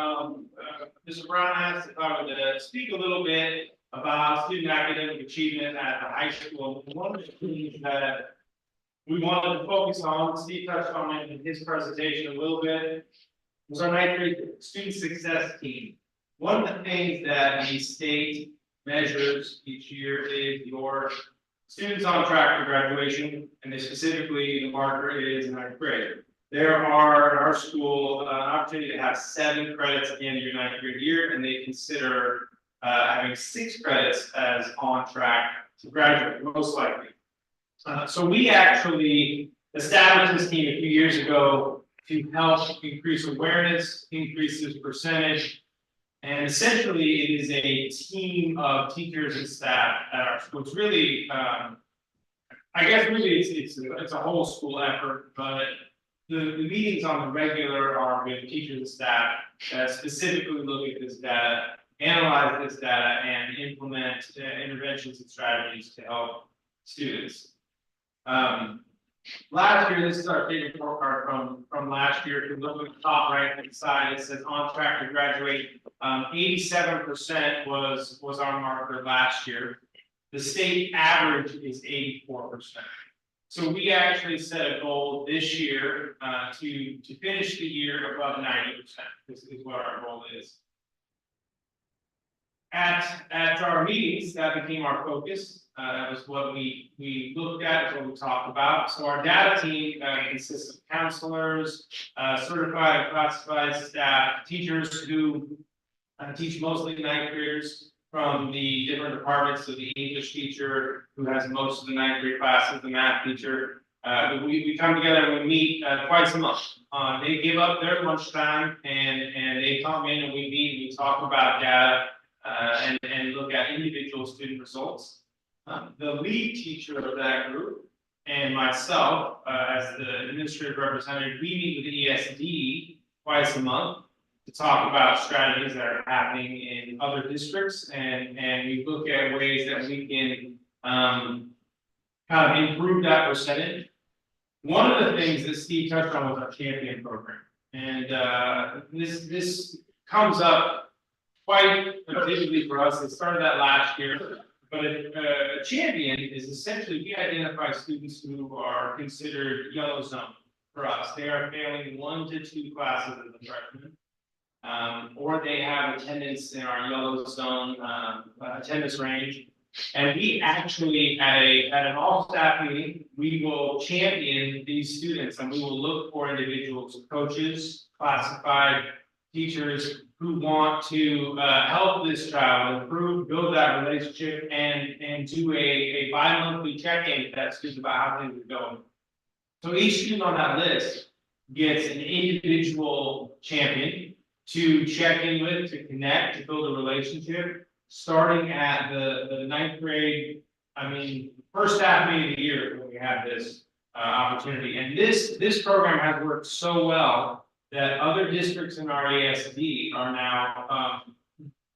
Mr. Brown asked if I would speak a little bit about student academic achievement at the high school. One of the things that we wanted to focus on, Steve touched on it in his presentation a little bit, was our 9th grade student success team. One of the things that the state measures each year is your students on track for graduation, and specifically the marker is 9th grade. There are in our school an opportunity to have 7 credits at the end of your 9th grade year, and they consider having 6 credits as on track to graduate, most likely. So we actually established this team a few years ago to help increase awareness, increase this percentage. And essentially, it is a team of teachers and staff at our school. It's really, I guess, really, it's a whole school effort, but the meetings on the regular are with teachers and staff that specifically look at this data, analyze this data, and implement interventions and strategies to help students. Last year, this is our favorite report card from last year. If you look at the top right hand side, it says on track to graduate. 87% was our marker last year. The state average is 84%. So we actually set a goal this year to finish the year above 90%. This is what our goal is. At our meetings, that became our focus. That was what we looked at, what we talked about. So our data team consists of counselors, certified and classified staff, teachers who teach mostly 9th graders from the different departments. So the English teacher who has most of the 9th grade classes, the math teacher. We come together and we meet twice a month. They give up their lunchtime and they come in and we meet, we talk about data, and look at individual student results. The lead teacher of that group and myself, as the administrative representative, we meet with the ESD twice a month to talk about strategies that are happening in other districts, and we look at ways that we can kind of improve that percentage. One of the things that Steve touched on was our champion program, and this comes up quite vividly for us. It started that last year, but a champion is essentially we identify students who are considered yellow zone for us. They are failing 1 to 2 classes as a freshman. Or they have attendance in our yellow zone attendance range. And we actually, at an all-staff meeting, we will champion these students and we will look for individuals, coaches, classified teachers who want to help this child improve, build that relationship, and do a bi-monthly check-in with that student about how things are going. So each student on that list gets an individual champion to check in with, to connect, to build a relationship, starting at the 9th grade. I mean, first staff meeting of the year when we have this opportunity. And this program has worked so well that other districts in our ASD are now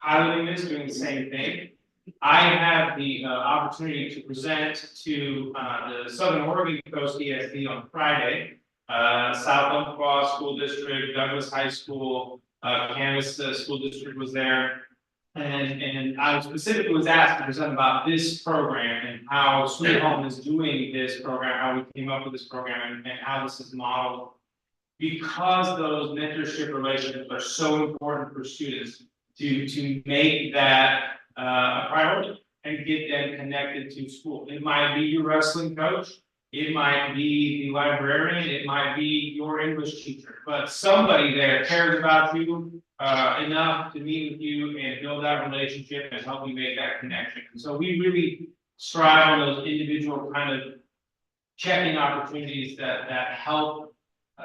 piloting this, doing the same thing. I had the opportunity to present to the Southern Oregon Coast ESD on Friday. South Umpqua School District, Douglas High School, Kansas School District was there. And I specifically was asked to present about this program and how Sweet Home is doing this program, how we came up with this program, and how this is modeled. Because those mentorship relationships are so important for students to make that a priority and get them connected to school. It might be your wrestling coach, it might be the librarian, it might be your English teacher, but somebody there cares about you enough to meet with you and build that relationship and help you make that connection. And so we really strive on those individual kind of check-in opportunities that help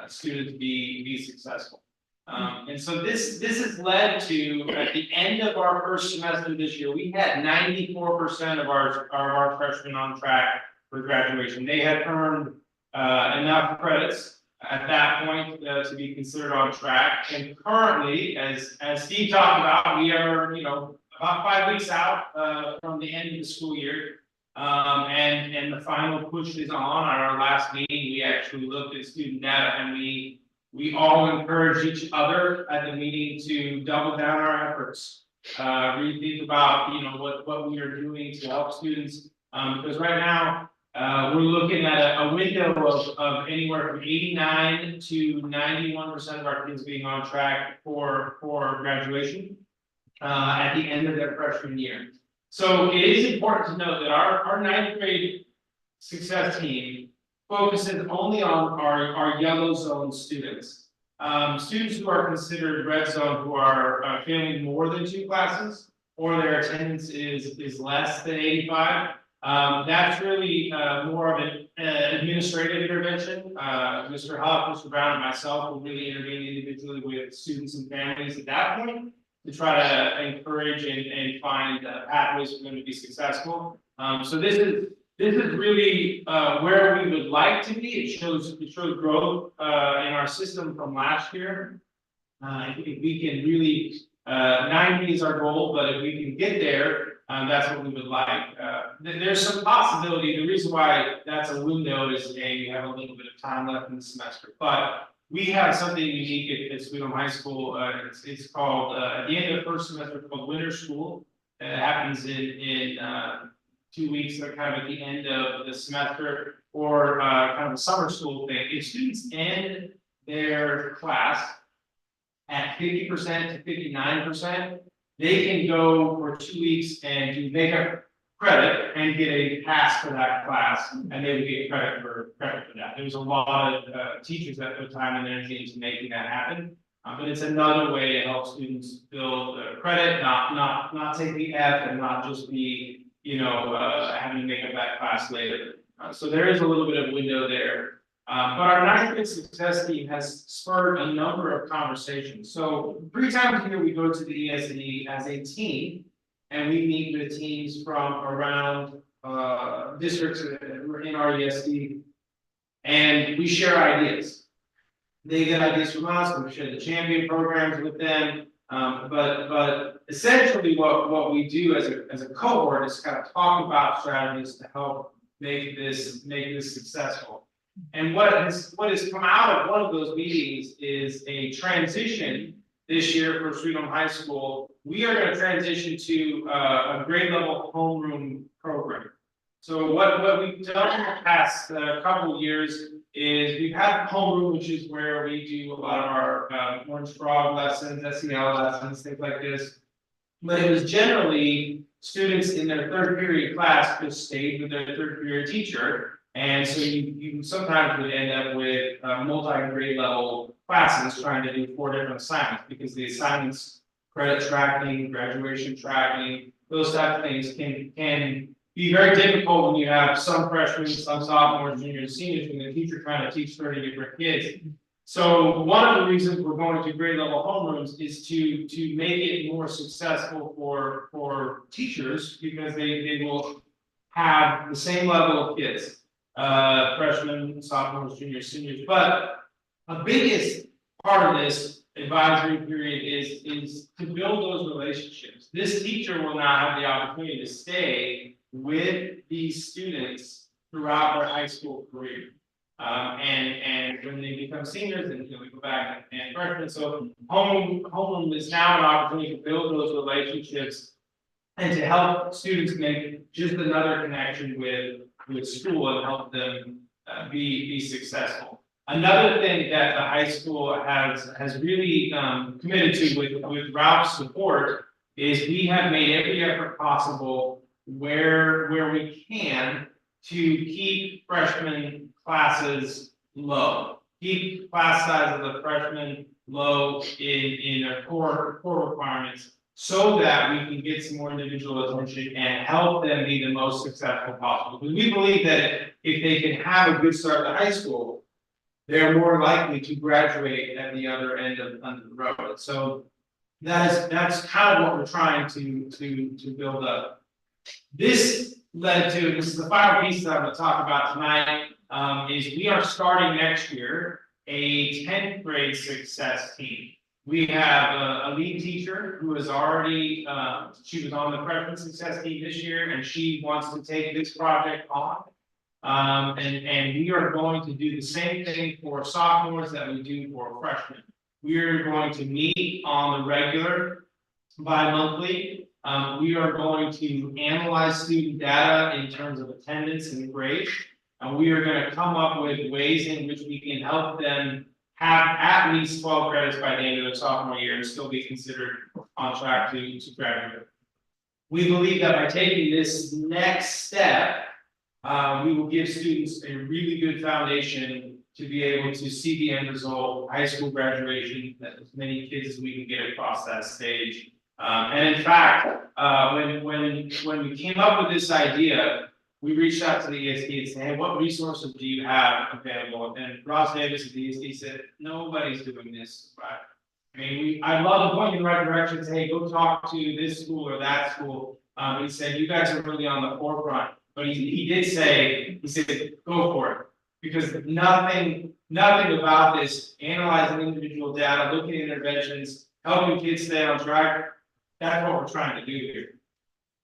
students be successful. And so this has led to, at the end of our first semester this year, we had 94% of our freshmen on track for graduation. They had earned enough credits at that point to be considered on track. And currently, as Steve talked about, we are about 5 weeks out from the end of the school year. And the final push is on. At our last meeting, we actually looked at student data, and we all encourage each other at the meeting to double down our efforts. Really think about what we are doing to help students, because right now we're looking at a window of anywhere from 89 to 91% of our kids being on track for graduation at the end of their freshman year. So it is important to note that our 9th grade success team focuses only on our yellow zone students. Students who are considered red zone, who are failing more than 2 classes, or their attendance is less than 85. That's really more of an administrative intervention. Mr. Huff, Mr. Brown, and myself will really intervene individually with students and families at that point to try to encourage and find pathways for them to be successful. So this is really where we would like to be. It shows growth in our system from last year. I think if we can really 90 is our goal, but if we can get there, that's what we would like. There's some possibility. The reason why that's a window is we have a little bit of time left in the semester, but we have something unique at Sweet Home High School. It's called at the end of the first semester, called Winter School. It happens in 2 weeks, like kind of at the end of the semester, or kind of a summer school thing. If students end their class at 50% to 59%, they can go for 2 weeks and do makeup credit and get a pass for that class, and they would get credit for that. There's a lot of teachers that put time and energy into making that happen, but it's another way to help students build credit, not take the F and not just be having to make up that class later. So there is a little bit of window there. But our 9th grade success team has spurred a number of conversations. So 3 times a year, we go to the ESD as a team. And we meet with teams from around districts in our ESD. And we share ideas. They get ideas from us, we share the champion programs with them. But essentially what we do as a cohort is kind of talk about strategies to help make this successful. And what has come out of one of those meetings is a transition this year for Sweet Home High School. We are going to transition to a grade level homeroom program. So what we've done in the past couple of years is we've had homeroom, which is where we do a lot of our Orange Frog lessons, SEL lessons, things like this. But it was generally students in their 3rd period class just stayed with their 3rd period teacher. And so you sometimes would end up with multi-grade level classes trying to do 4 different assignments, because the assignments, credit tracking, graduation tracking, those type of things can be very difficult when you have some freshmen, some sophomores, juniors, seniors, and the teacher trying to teach 30 different kids. So one of the reasons we're going to grade level homerooms is to make it more successful for teachers, because they will have the same level of kids, freshmen, sophomores, juniors, seniors. But a biggest part of this advisory period is to build those relationships. This teacher will now have the opportunity to stay with these students throughout their high school career. And when they become seniors, then we go back and freshmen. So homeroom is now an opportunity to build those relationships and to help students make just another connection with school and help them be successful. Another thing that the high school has really committed to with Ralph's support is we have made every effort possible where we can to keep freshman classes low. Keep class size of the freshmen low in our core requirements, so that we can get some more individual attention and help them be the most successful possible. Because we believe that if they can have a good start to high school, they're more likely to graduate at the other end of the road. So that's kind of what we're trying to build up. This led to, this is the final piece that I'm going to talk about tonight, is we are starting next year a 10th grade success team. We have a lead teacher who is already, she was on the freshman success team this year, and she wants to take this project on. And we are going to do the same thing for sophomores that we do for freshmen. We are going to meet on the regular, bi-monthly. We are going to analyze student data in terms of attendance and grades. And we are going to come up with ways in which we can help them have at least 12 credits by the end of their sophomore year and still be considered on track to graduate. We believe that by taking this next step, we will give students a really good foundation to be able to see the end result, high school graduation, that as many kids as we can get across that stage. And in fact, when we came up with this idea, we reached out to the ESD and said, hey, what resources do you have available? And Ross Davis at the ESD said, nobody's doing this. Right? I mean, I love to point you in the right direction, say, hey, go talk to this school or that school. He said, you guys are really on the forefront. But he did say, he said, go for it. Because nothing about this, analyzing individual data, looking at interventions, helping kids stay on track, that's what we're trying to do here.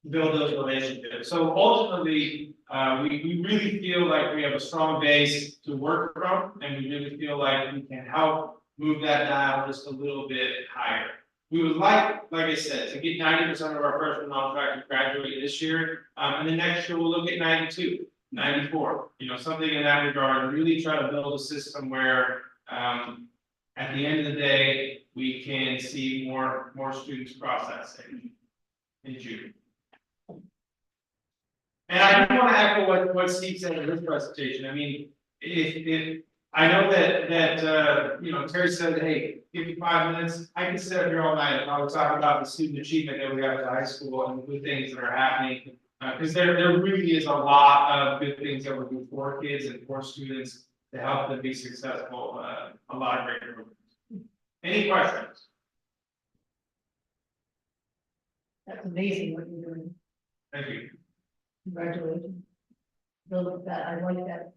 Build those relationships. So ultimately, we really feel like we have a strong base to work from, and we really feel like we can help move that dial just a little bit higher. We would like I said, to get 90% of our freshmen on track to graduate this year, and then next year we'll look at 92, 94, something in that regard, and really try to build a system where, at the end of the day, we can see more students cross that stage in June. And I do want to echo what Steve said in his presentation. I mean, if I know that Terry said, hey, give me 5 minutes. I can sit up here all night and I would talk about the student achievement that we have at the high school and good things that are happening. Because there really is a lot of good things that we do for kids and for students. to help them be successful, a lot of great improvements. Any questions? That's amazing what you're doing. Thank you. Congratulations. That, I like that,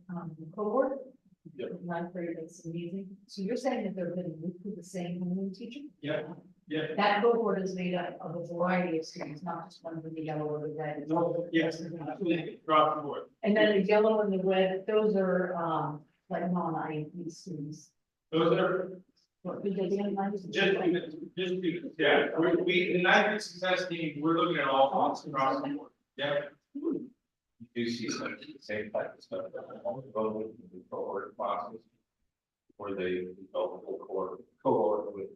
cohort. Ninth grade, that's amazing. So you're saying that they're going to move to the same homeroom teacher? Yeah, yeah. That cohort is made up of a variety of students, not just one with the yellow or the red. It's all- Yes, absolutely, drop the board. And then the yellow and the red, those are, like non-IEP students. Those are What, did they get in line? just students, yeah, we, the ninth grade success team, we're looking at all fonts across the board, yeah. You do see some of the same type of stuff that on the vote with the cohort classes. Where they develop a whole cohort with.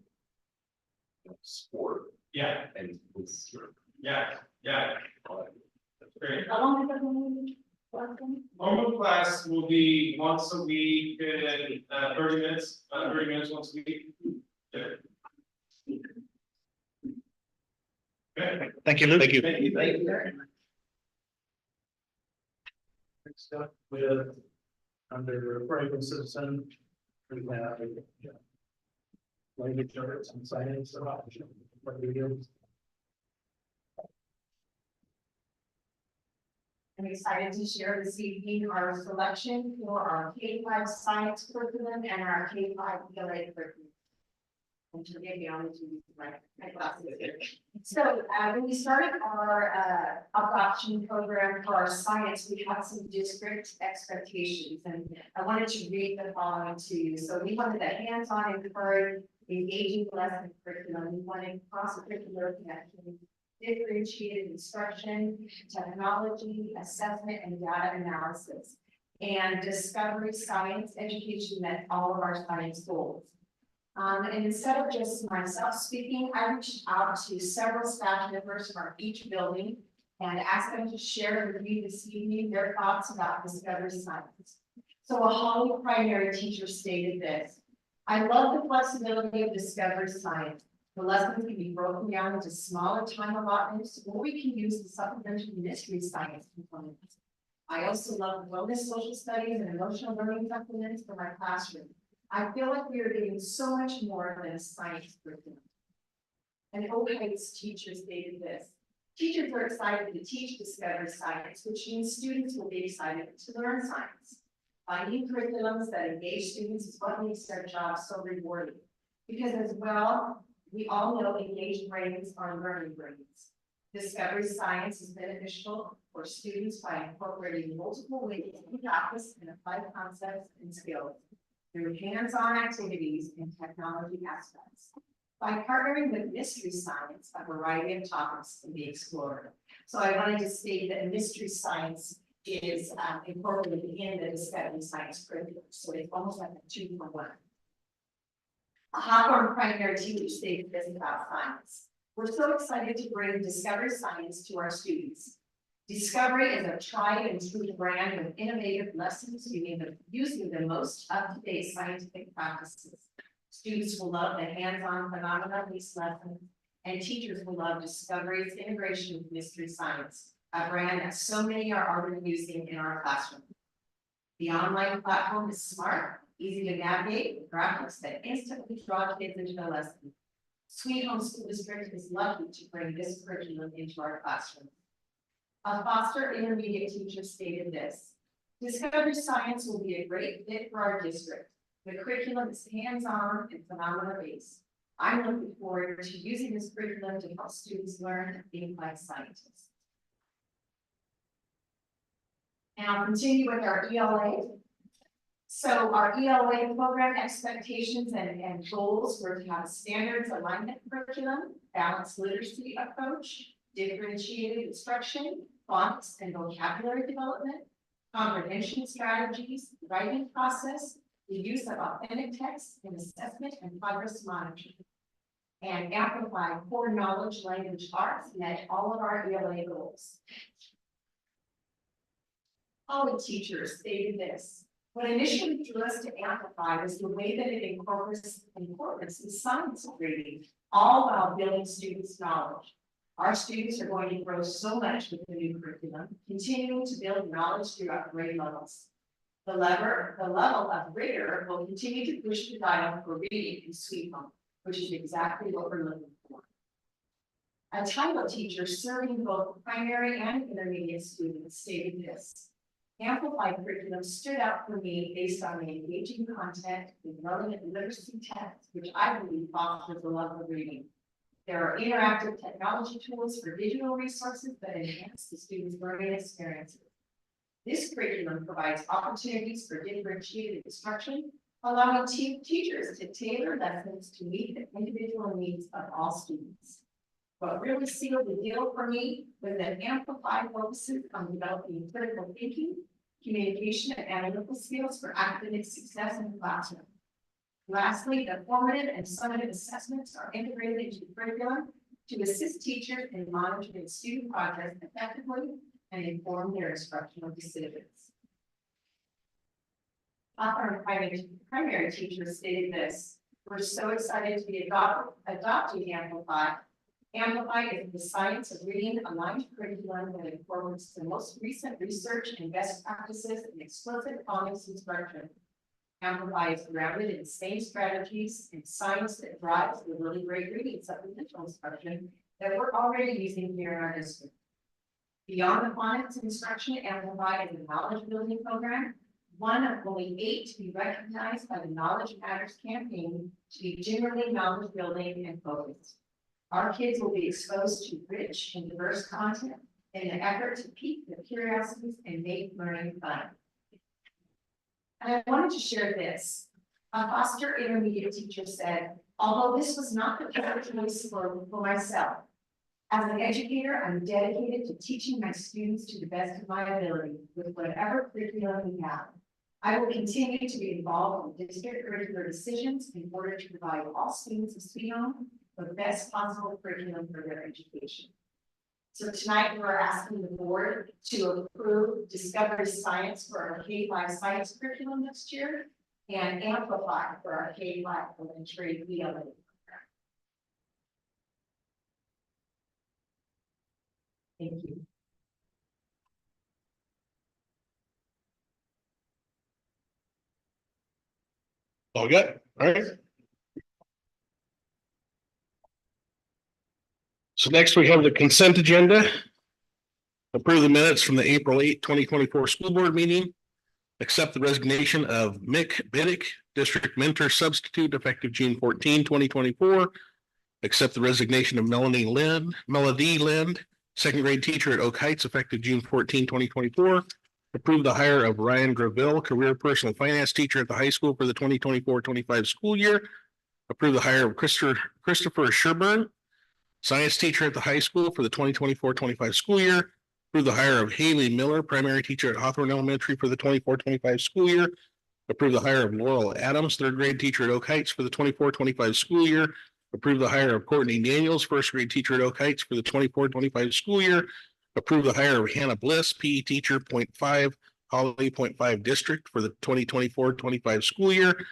Sport Yeah, and with. yeah, yeah, that's great. How long is that going to be? Normal class will be once a week and 30 minutes, 30 minutes once a week. Yeah. Okay. Thank you. Thank you. Thank you. Thank you. Next up with, under Franklin Citizen, we have. Language arts and science. What do we do? I'm excited to share this evening our selection for our K-5 science curriculum and our K-5 ELA curriculum. And forgive me, I'm using my glasses here. So, when we started our, adoption program for our science, we had some district expectations, and I wanted to read the following to you. So we wanted a hands-on, encourage, engaging lesson curriculum. We wanted cross-curricular connections, differentiated instruction, technology, assessment, and data analysis, and discovery science education met all of our science goals. And instead of just myself speaking, I reached out to several staff members from each building and asked them to share with you this evening their thoughts about discovery science. So a Holly primary teacher stated this: I love the flexibility of discovery science. The lessons can be broken down into smaller time allotments, or we can use the supplementary mystery science components. I also love wellness, social studies, and emotional learning supplements for my classroom. I feel like we are getting so much more than a science curriculum. And Heights teacher stated this: teachers are excited to teach discovery science, which means students will be excited to learn science. Finding curriculums that engage students is what makes their job so rewarding. Because as well, we all know engaged brains are learning brains. Discovery science is beneficial for students by incorporating multiple ways to practice and apply concepts and skills through hands-on activities and technology aspects. By partnering with mystery science, a variety of topics can be explored. So I wanted to state that mystery science is incorporated in the discovery science curriculum. So it's almost like a 2-for-1. A Hawthorne primary teacher stated this about science: we're so excited to bring discovery science to our students. Discovery is a tried and true brand of innovative lessons using the most up-to-date scientific practices. Students will love the hands-on phenomena-based lessons, and teachers will love Discovery's integration with mystery science, a brand that so many are already using in our classroom. The online platform is smart, easy to navigate, with graphics that instantly draw kids into the lesson. Sweet Home School District is lucky to bring this curriculum into our classroom. A Foster intermediate teacher stated this: Discovery science will be a great fit for our district. The curriculum is hands-on and phenomena-based. I'm looking forward to using this curriculum to help students learn and think like scientists. And I'll continue with our ELA. So our ELA program expectations and goals were to have a standards alignment curriculum, balanced literacy approach, differentiated instruction, fonts and vocabulary development, comprehension strategies, writing process, the use of authentic text in assessment and progress monitoring, and amplify core knowledge, language arts, met all of our ELA goals. All the teachers stated this: what initially drew us to Amplify was the way that it incorporates the science of reading, all while building students' knowledge. Our students are going to grow so much with the new curriculum, continuing to build knowledge throughout grade levels. The level of rigor will continue to push the dial for reading in Sweet Home, which is exactly what we're looking for. A title teacher serving both primary and intermediate students stated this: Amplified curriculum stood out for me based on the engaging content and relevant literacy texts, which I believe fosters the love of reading. There are interactive technology tools for digital resources that enhance the students' learning experiences. This curriculum provides opportunities for differentiated instruction, allowing teachers to tailor lessons to meet the individual needs of all students. What really sealed the deal for me was that Amplified focuses on developing critical thinking, communication, and analytical skills for academic success in the classroom. Lastly, the formative and summative assessments are integrated into the curriculum to assist teachers in monitoring student progress effectively and inform their instructional decisions. Hawthorne primary teachers stated this: "We're so excited to be adopting Amplify. Amplify is the science of reading aligned curriculum that incorporates the most recent research and best practices in explicit phonics instruction. Amplify is grounded in same strategies and science that drives the really great reading supplemental instruction that we're already using here in our district. Beyond the phonics instruction, Amplify is a knowledge building program, one of only 8 to be recognized by the Knowledge Matters campaign to be generally knowledge building and focused. Our kids will be exposed to rich and diverse content in an effort to pique their curiosities and make learning fun." And I wanted to share this. A Foster intermediate teacher said, "Although this was not the correct choice for myself, as an educator, I'm dedicated to teaching my students to the best of my ability with whatever curriculum we have. I will continue to be involved in district curricular decisions in order to provide all students of Sweet Home the best possible curriculum for their education." So tonight we're asking the board to approve Discovery Science for our K-5 science curriculum next year and Amplify for our K-5 elementary ELA program. Thank you. All good, all right. So next we have the consent agenda. Approve the minutes from the April 8, 2024 school board meeting. Accept the resignation of Mick Biddick, district mentor substitute effective June 14, 2024. Accept the resignation of Melody Lind, second grade teacher at Oak Heights effective June 14, 2024. Approve the hire of Ryan Graville, career personal finance teacher at the high school for the 2024-25 school year. Approve the hire of Christopher Sherburne, science teacher at the high school for the 2024-25 school year. Approve the hire of Haley Miller, primary teacher at Hawthorne Elementary for the 24-25 school year. Approve the hire of Laurel Adams, third grade teacher at Oak Heights for the 24-25 school year. Approve the hire of Courtney Daniels, first grade teacher at Oak Heights for the 24-25 school year. Approve the hire of Hannah Bliss, PE teacher, 0.5, Holly 0.5 district for the 2024-25 school year.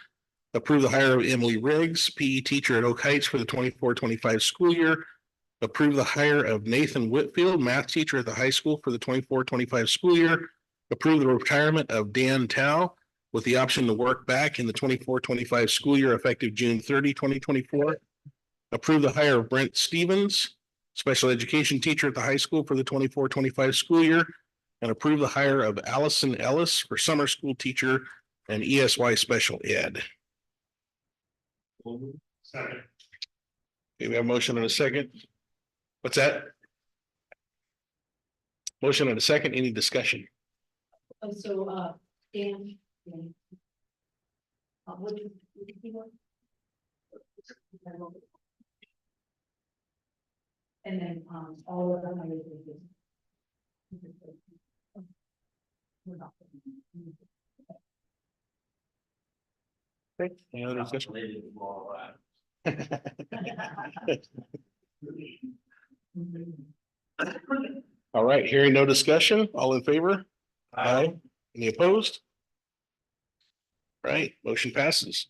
Approve the hire of Emily Riggs, PE teacher at Oak Heights for the 24-25 school year. Approve the hire of Nathan Whitfield, math teacher at the high school for the 24-25 school year. Approve the retirement of Dan Tao with the option to work back in the 24-25 school year effective June 30, 2024. Approve the hire of Brent Stevens, special education teacher at the high school for the 24-25 school year. And approve the hire of Allison Ellis for summer school teacher and ESY special ed. Second. Okay, we have a motion and a second. What's that? Motion and a second, any discussion? So, Dan. What do you want? And then, all of them. Any other discussion? All right, hearing no discussion, all in favor? Aye. Any opposed? Right, motion passes.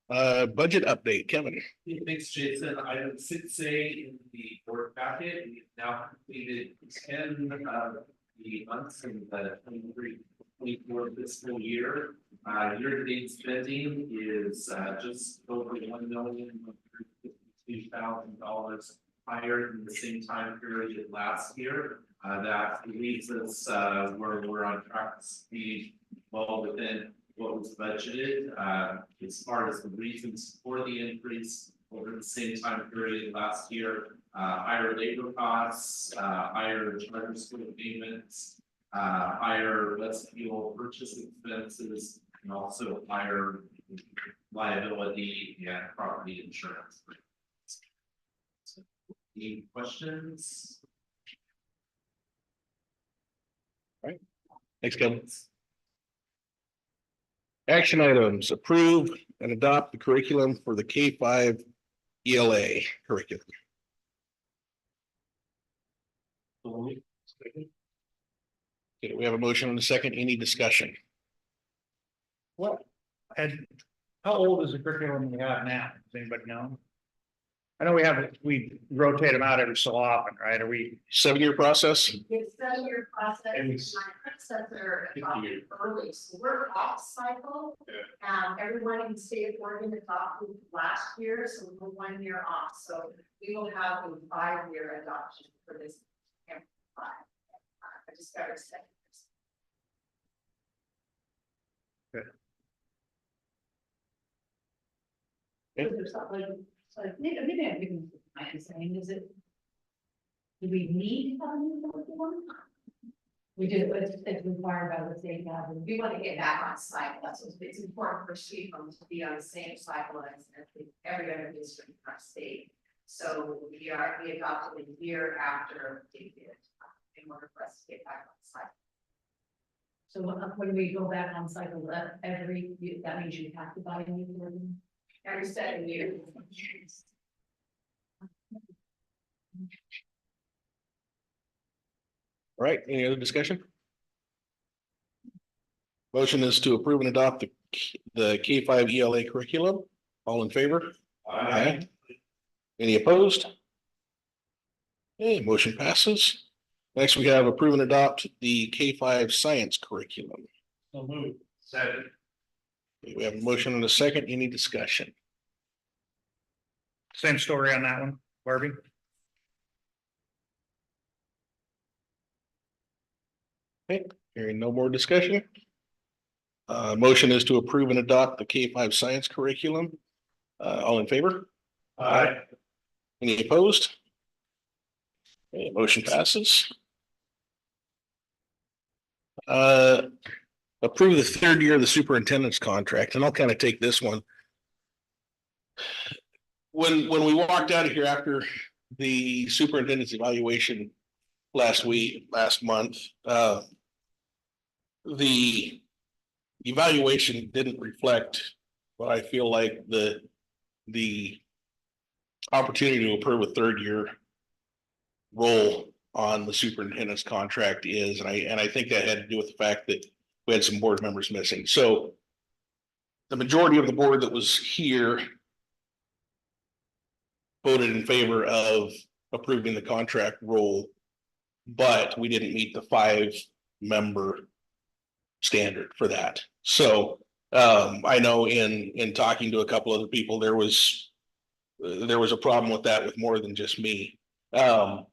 Budget update, Kevin. Thanks, Jason. Item 6A in the board packet, we've now completed 10 the months in the 23-24 fiscal year. Year-to-date spending is just over $1,152,000 higher than the same time period last year. That leaves us where we're on track to be well within what was budgeted. As far as the reasons for the increase over the same time period last year, higher labor costs, higher charter school payments, higher less fuel purchase expenses, and also higher liability and property insurance. Any questions? Thanks, Kevin. Action items, approve and adopt the curriculum for the K-5 ELA curriculum. Okay, we have a motion and a second. Any discussion? And how old is the curriculum we have now? Does anybody know? I know we rotate them out every so often, right? Are we? 7-year process? It's a year process, And my it's- predecessor adopted early, so we're off cycle. Everyone in the state of Oregon adopted last year, so we're 1 year off, so we will have a 5-year adoption for this. I just got to say. There's something, so maybe I'm giving my saying, is it? Do we need to have a new curriculum? We do, but it's required by the state government. We want to get back on cycle, that's what it's important for Sheffield to be on the same cycle as every other district in our state. So we adopted a year after they did, in order for us to get back on cycle. So when we go back on cycle, that means you have to buy a new curriculum? Every 7 years. All right, any other discussion? Motion is to approve and adopt the K-5 ELA curriculum. All in favor? Aye. Any opposed? Okay, motion passes. Next, we have approve and adopt the K-5 science curriculum. So move. Second. Okay, we have a motion and a second. Any discussion? Same story on that one, Barbie? Hearing no more discussion. Motion is to approve and adopt the K-5 science curriculum. All in favor? Aye. Any opposed? Okay, motion passes. Approve the 3rd year of the superintendent's contract, and I'll kind of take this one. When we walked out of here after the superintendent's evaluation last month, the evaluation didn't reflect what I feel like the opportunity to approve a 3rd year role on the superintendent's contract is, and I think that had to do with the fact that we had some board members missing. So the majority of the board that was here voted in favor of approving the contract role, but we didn't meet the 5-member standard for that. So I know in talking to a couple other people, there was a problem with that with more than just me. I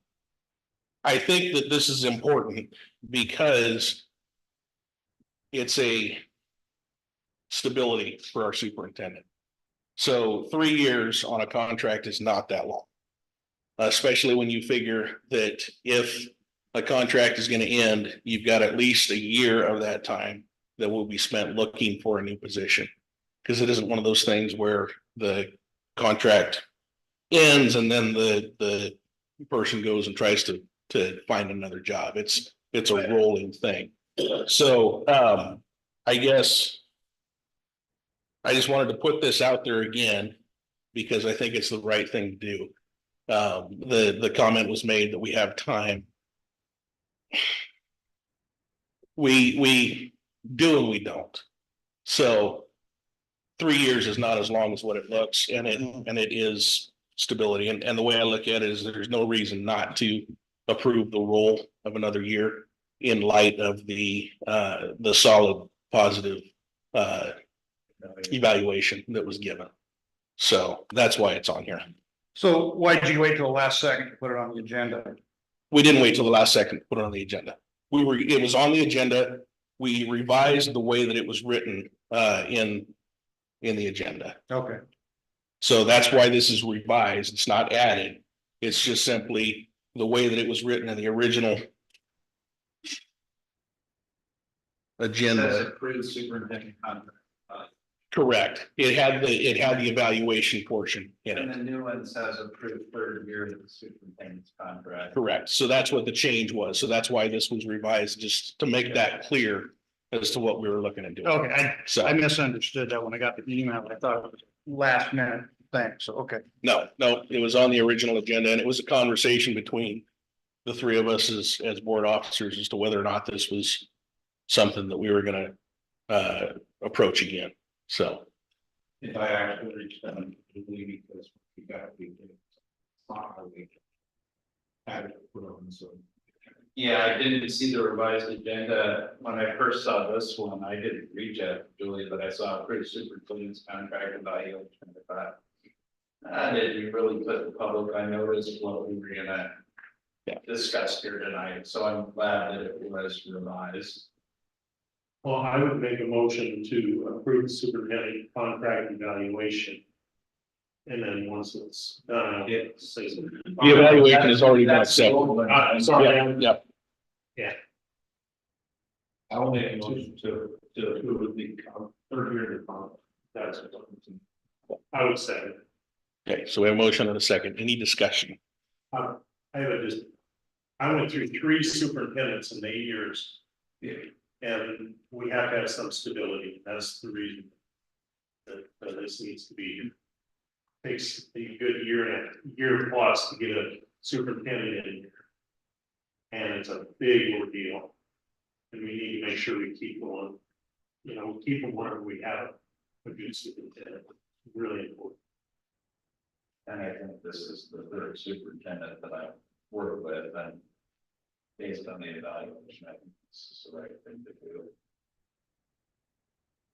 think that this is important because it's a stability for our superintendent. So 3 years on a contract is not that long. Especially when you figure that if a contract is going to end, you've got at least a year of that time that will be spent looking for a new position. Because it isn't one of those things where the contract ends and then the person goes and tries to find another job. It's a rolling thing. So I guess I just wanted to put this out there again because I think it's the right thing to do. The comment was made that we have time. We do and we don't. So 3 years is not as long as what it looks, and it is stability. And the way I look at it is there's no reason not to approve the role of another year. in light of the solid positive evaluation that was given. So that's why it's on here. So why did you wait till the last second to put it on the agenda? We didn't wait till the last second to put it on the agenda. It was on the agenda. We revised the way that it was written in the agenda. Okay, So that's why this is revised. It's not added. It's just simply the way that it was written in the original agenda. Approved superintendent contract. Correct. It had the evaluation portion in it. And the new one says approved third year of the superintendent's contract. Correct. So that's what the change was. So that's why this was revised, just to make that clear as to what we were looking at doing. okay, So I misunderstood that when I got the email. I thought it was last minute thing, so, okay. no, it was on the original agenda, and it was a conversation between the three of us as board officers as to whether or not this was something that we were gonna approach again. So If I actually reached them, because we got to had to put on so. Yeah, I didn't see the revised agenda. When I first saw this one, I didn't reach out to Julie, but I saw a pretty superintendent's contract evaluation. I thought, did you really put the public on notice what we were gonna discuss here tonight? So I'm glad that it was revised. Well, I would make a motion to approve the superintendent contract evaluation. And then once it's done, it says. the evaluation has already been accepted. Sorry. Yeah. I will make a motion to approve the third year of the contract. That's what I would say. Okay, so we have a motion and a second. Any discussion? I went through 3 superintendents in 8 years. And we have to have some stability. That's the reason that this needs to be. Takes a good year plus to get a superintendent in here. And it's a big ordeal. And we need to make sure we keep going. Keep them wherever we have a good superintendent. Really important. And I think this is the third superintendent that I work with, and based on the evaluation, I think this is the right thing to do.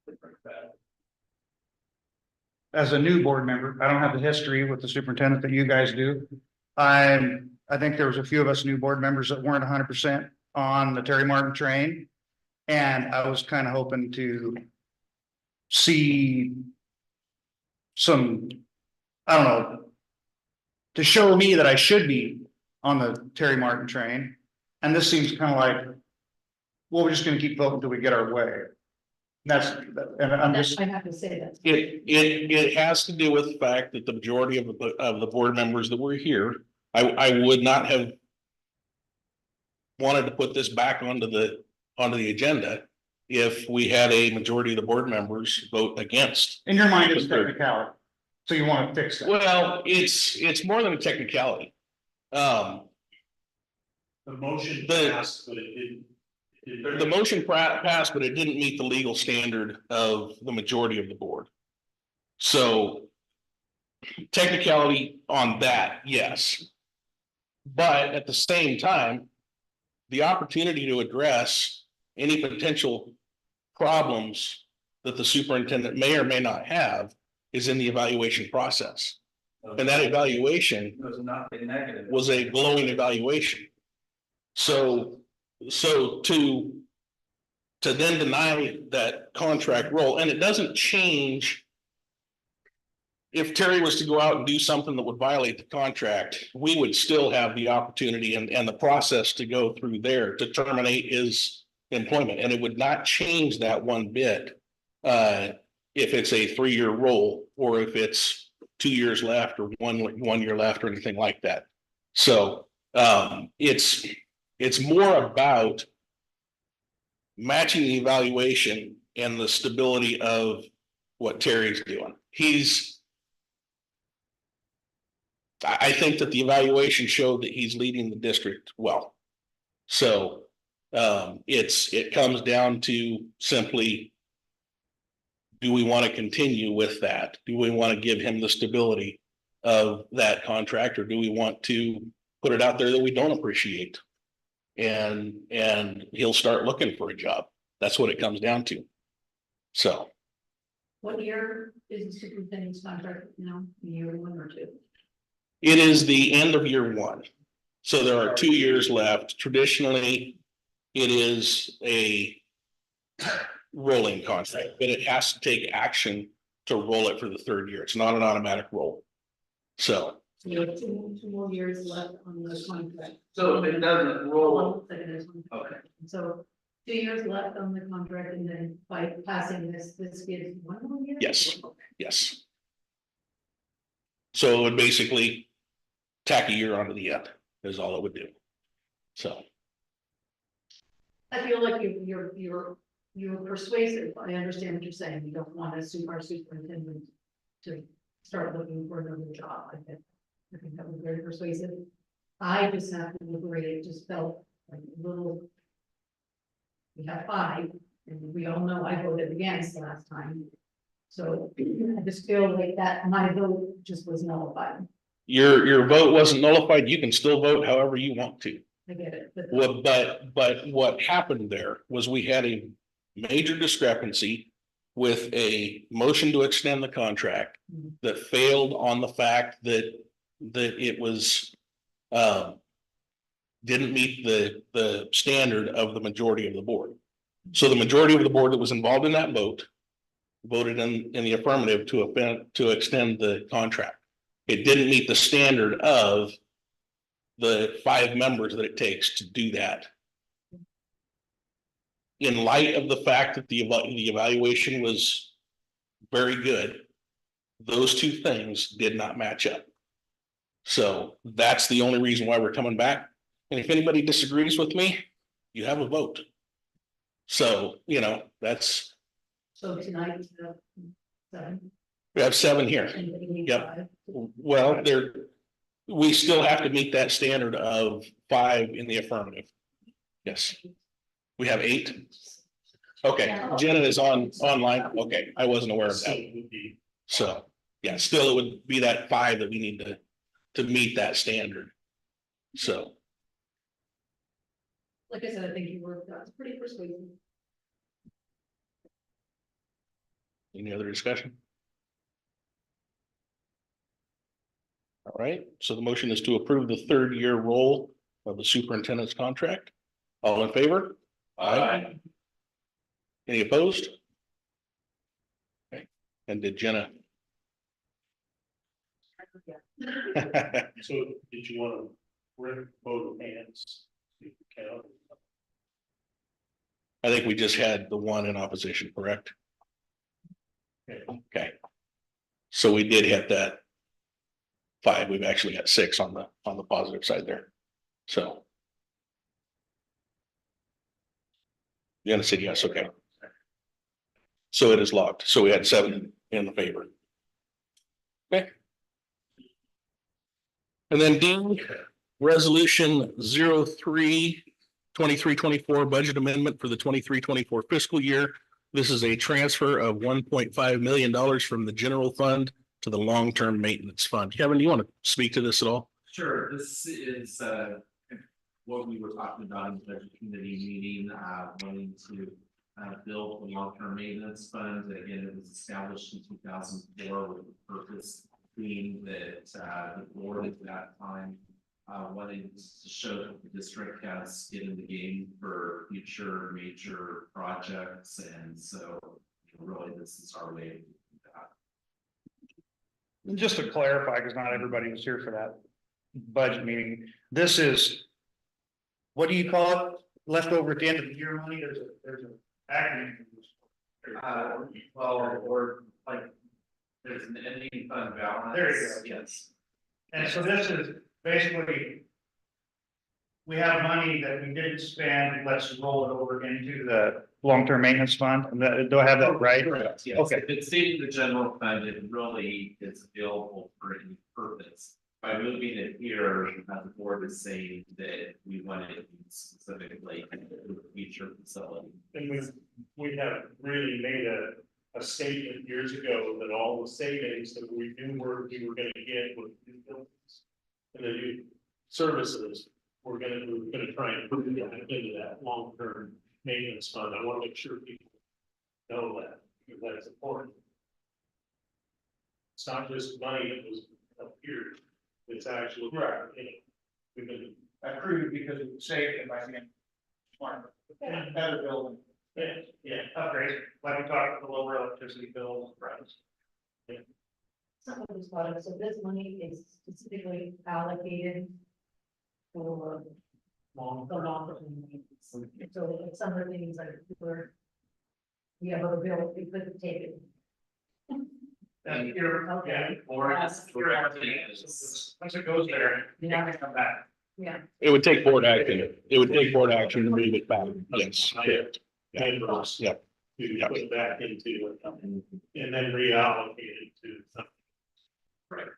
Different that. As a new board member, I don't have the history with the superintendent that you guys do. I think there was a few of us new board members that weren't 100% on the Terry Martin train. And I was kind of hoping to see some, I don't know, to show me that I should be on the Terry Martin train. And this seems kind of like, well, we're just going to keep voting until we get our way. And I'm just, I have to say that. It has to do with the fact that the majority of the board members that were here, I would not have wanted to put this back onto the agenda if we had a majority of the board members vote against. in your mind, it's technicality. So you want to fix that. Well, it's more than a technicality. The motion The- passed, but it didn't. The motion passed, but it didn't meet the legal standard of the majority of the board. So technicality on that, yes. But at the same time, the opportunity to address any potential problems that the superintendent may or may not have is in the evaluation process. And that evaluation It was nothing negative. was a glowing evaluation. So to then deny that contract role, and it doesn't change. If Terry was to go out and do something that would violate the contract, we would still have the opportunity and the process to go through there to terminate his employment, and it would not change that one bit. If it's a 3-year role, or if it's 2 years left, or one year left, or anything like that. So it's more about matching the evaluation and the stability of what Terry's doing. I think that the evaluation showed that he's leading the district well. So it comes down to simply, do we want to continue with that? Do we want to give him the stability of that contract, or do we want to put it out there that we don't appreciate? and he'll start looking for a job. That's what it comes down to. So What year is the superintendent's contract now, year 1 or 2? it is the end of year one. So there are 2 years left. Traditionally, it is a rolling contract, but it has to take action to roll it for the 3rd year. It's not an automatic roll. So So you have two more years left on the contract. So if it doesn't roll, Okay. So 2 years left on the contract, and then by passing this gives 1 more year? Yes. yes. So it would basically tack a year onto the end is all it would do. So I feel like you're persuasive. I understand what you're saying. You don't want our superintendent to start looking for another job. I think that was very persuasive. I just have to agree, it just felt like a little. We have 5, and we all know I voted against last time. So I just feel like that my vote just was nullified. your vote wasn't nullified. You can still vote however you want to. I get it, but. Well, but what happened there was we had a major discrepancy with a motion to extend the contract that failed on the fact that it was didn't meet the standard of the majority of the board. So the majority of the board that was involved in that vote voted in the affirmative to extend the contract. It didn't meet the standard of the 5 members that it takes to do that. In light of the fact that the evaluation was very good, those 2 things did not match up. So that's the only reason why we're coming back. And if anybody disagrees with me, you have a vote. So, that's, So tonight, 7. we have 7 here. And then we need Yep. 5. Well, we still have to meet that standard of 5 in the affirmative. Yes. We have 8. Okay, Jenna is online. Okay, I wasn't aware of So that. it would be, So, yeah, still it would be that 5 that we need to meet that standard. So, Like I said, I think you were, that's pretty persuasive. any other discussion? All right, so the motion is to approve the 3rd year roll of the superintendent's contract. All in favor? Aye. Any opposed? Okay, and did Jenna? so did you want to vote of hands? Count? I think we just had the 1 in opposition, correct? Okay. Okay. So we did hit that 5. We've actually got 6 on the positive side there. So. Jenna said yes, okay. So it is locked. So we had 7 in the favor. Okay. And then D, resolution 03-23-24 budget amendment for the 23-24 fiscal year. This is a transfer of $1.5 million from the general fund to the long-term maintenance fund. Kevin, do you want to speak to this at all? Sure, this is what we were talking about in the budget committee meeting, wanting to build the long-term maintenance fund. Again, it was established in 2004 with the purpose being that the board at that time wanted to show that the district has skin in the game for future major projects, and so really this is our way to do that. Just to clarify, because not everybody was here for that budget meeting, this is, what do you call it? Leftover at the end of the year money, there's an acronym. Well, or like, there's an ending fund balance. There you go. Yes. And so this is basically, we have money that we didn't spend, let's roll it over into the long-term maintenance fund. Do I have that right? Correct, yes. Okay. If it's in the general fund, it really is available for any purpose. By moving it here, the board is saying that we want it specifically for the future facility. And we have really made a statement years ago that all the savings that we knew we were gonna get with new buildings and the new services we're gonna try and put it into that long-term maintenance fund. I want to make sure people know that, because that's important. It's not just money that was up here, it's actually. Right. We've been, Accrued because it was saved and by being smart. Better building. yeah, Upgrade, like we talked about the lower electricity bills, price. Some of this product, so this money is specifically allocated for the long term maintenance. So like some of the things like where we have other bills, we couldn't take it. And here, Okay. Or Yes. once it goes there, you're not gonna come back. Yeah. It would take board action. It would take board action to move it back. Yes. correct. handles. Yeah. To put back into it, and then reallocate it to something.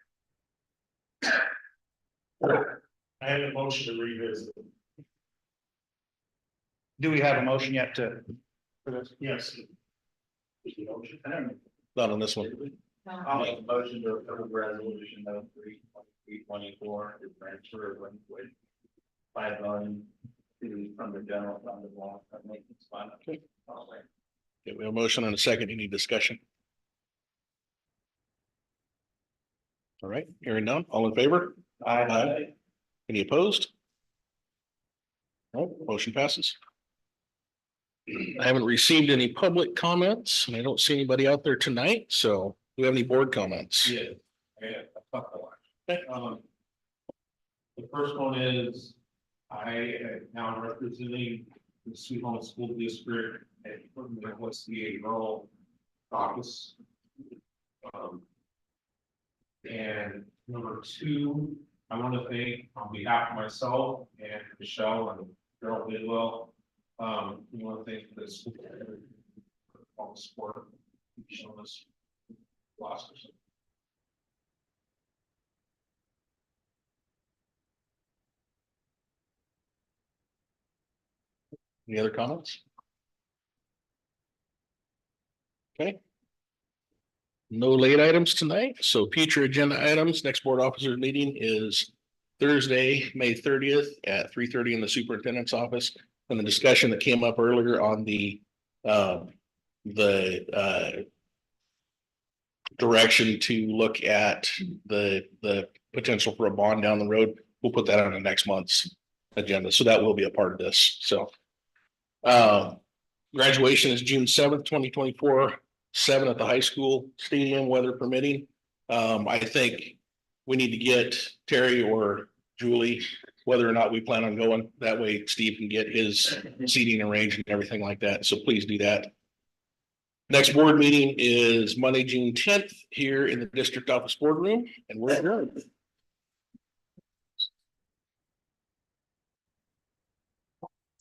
I have a motion to revisit. Do we have a motion yet to? For this? Yes. Not on this one. I'll make a motion to approve resolution number 3/23/24 to transfer $1.5 million from the general fund of long-term maintenance fund. Okay, we have a motion and a second. Any discussion? All right, hearing none. All in favor? Aye. Any opposed? All right, motion passes. I haven't received any public comments and I don't see anybody out there tonight. So do we have any board comments? Yeah, I got a couple. The first one is, I am now representing the Sweet Home School District at the West Rural Caucus. And number two, I want to thank on behalf of myself and Michelle and Carol Bidwell. We want to thank the school for all the support you've shown us last year. Any other comments? Okay. No late items tonight, so future agenda items, next board officers meeting is Thursday, May 30th at 3:30 in the superintendent's office. And the discussion that came up earlier on the direction to look at the potential for a bond down the road, we'll put that on the next month's agenda, so that will be a part of this, so. Graduation is June 7th, 2024, 7 at the high school stadium, weather permitting. I think we need to get Terry or Julie, whether or not we plan on going. That way Steve can get his seating arranged and everything like that. So please do that. Next board meeting is Monday, June 10th here in the district office boardroom, and we're adjourned.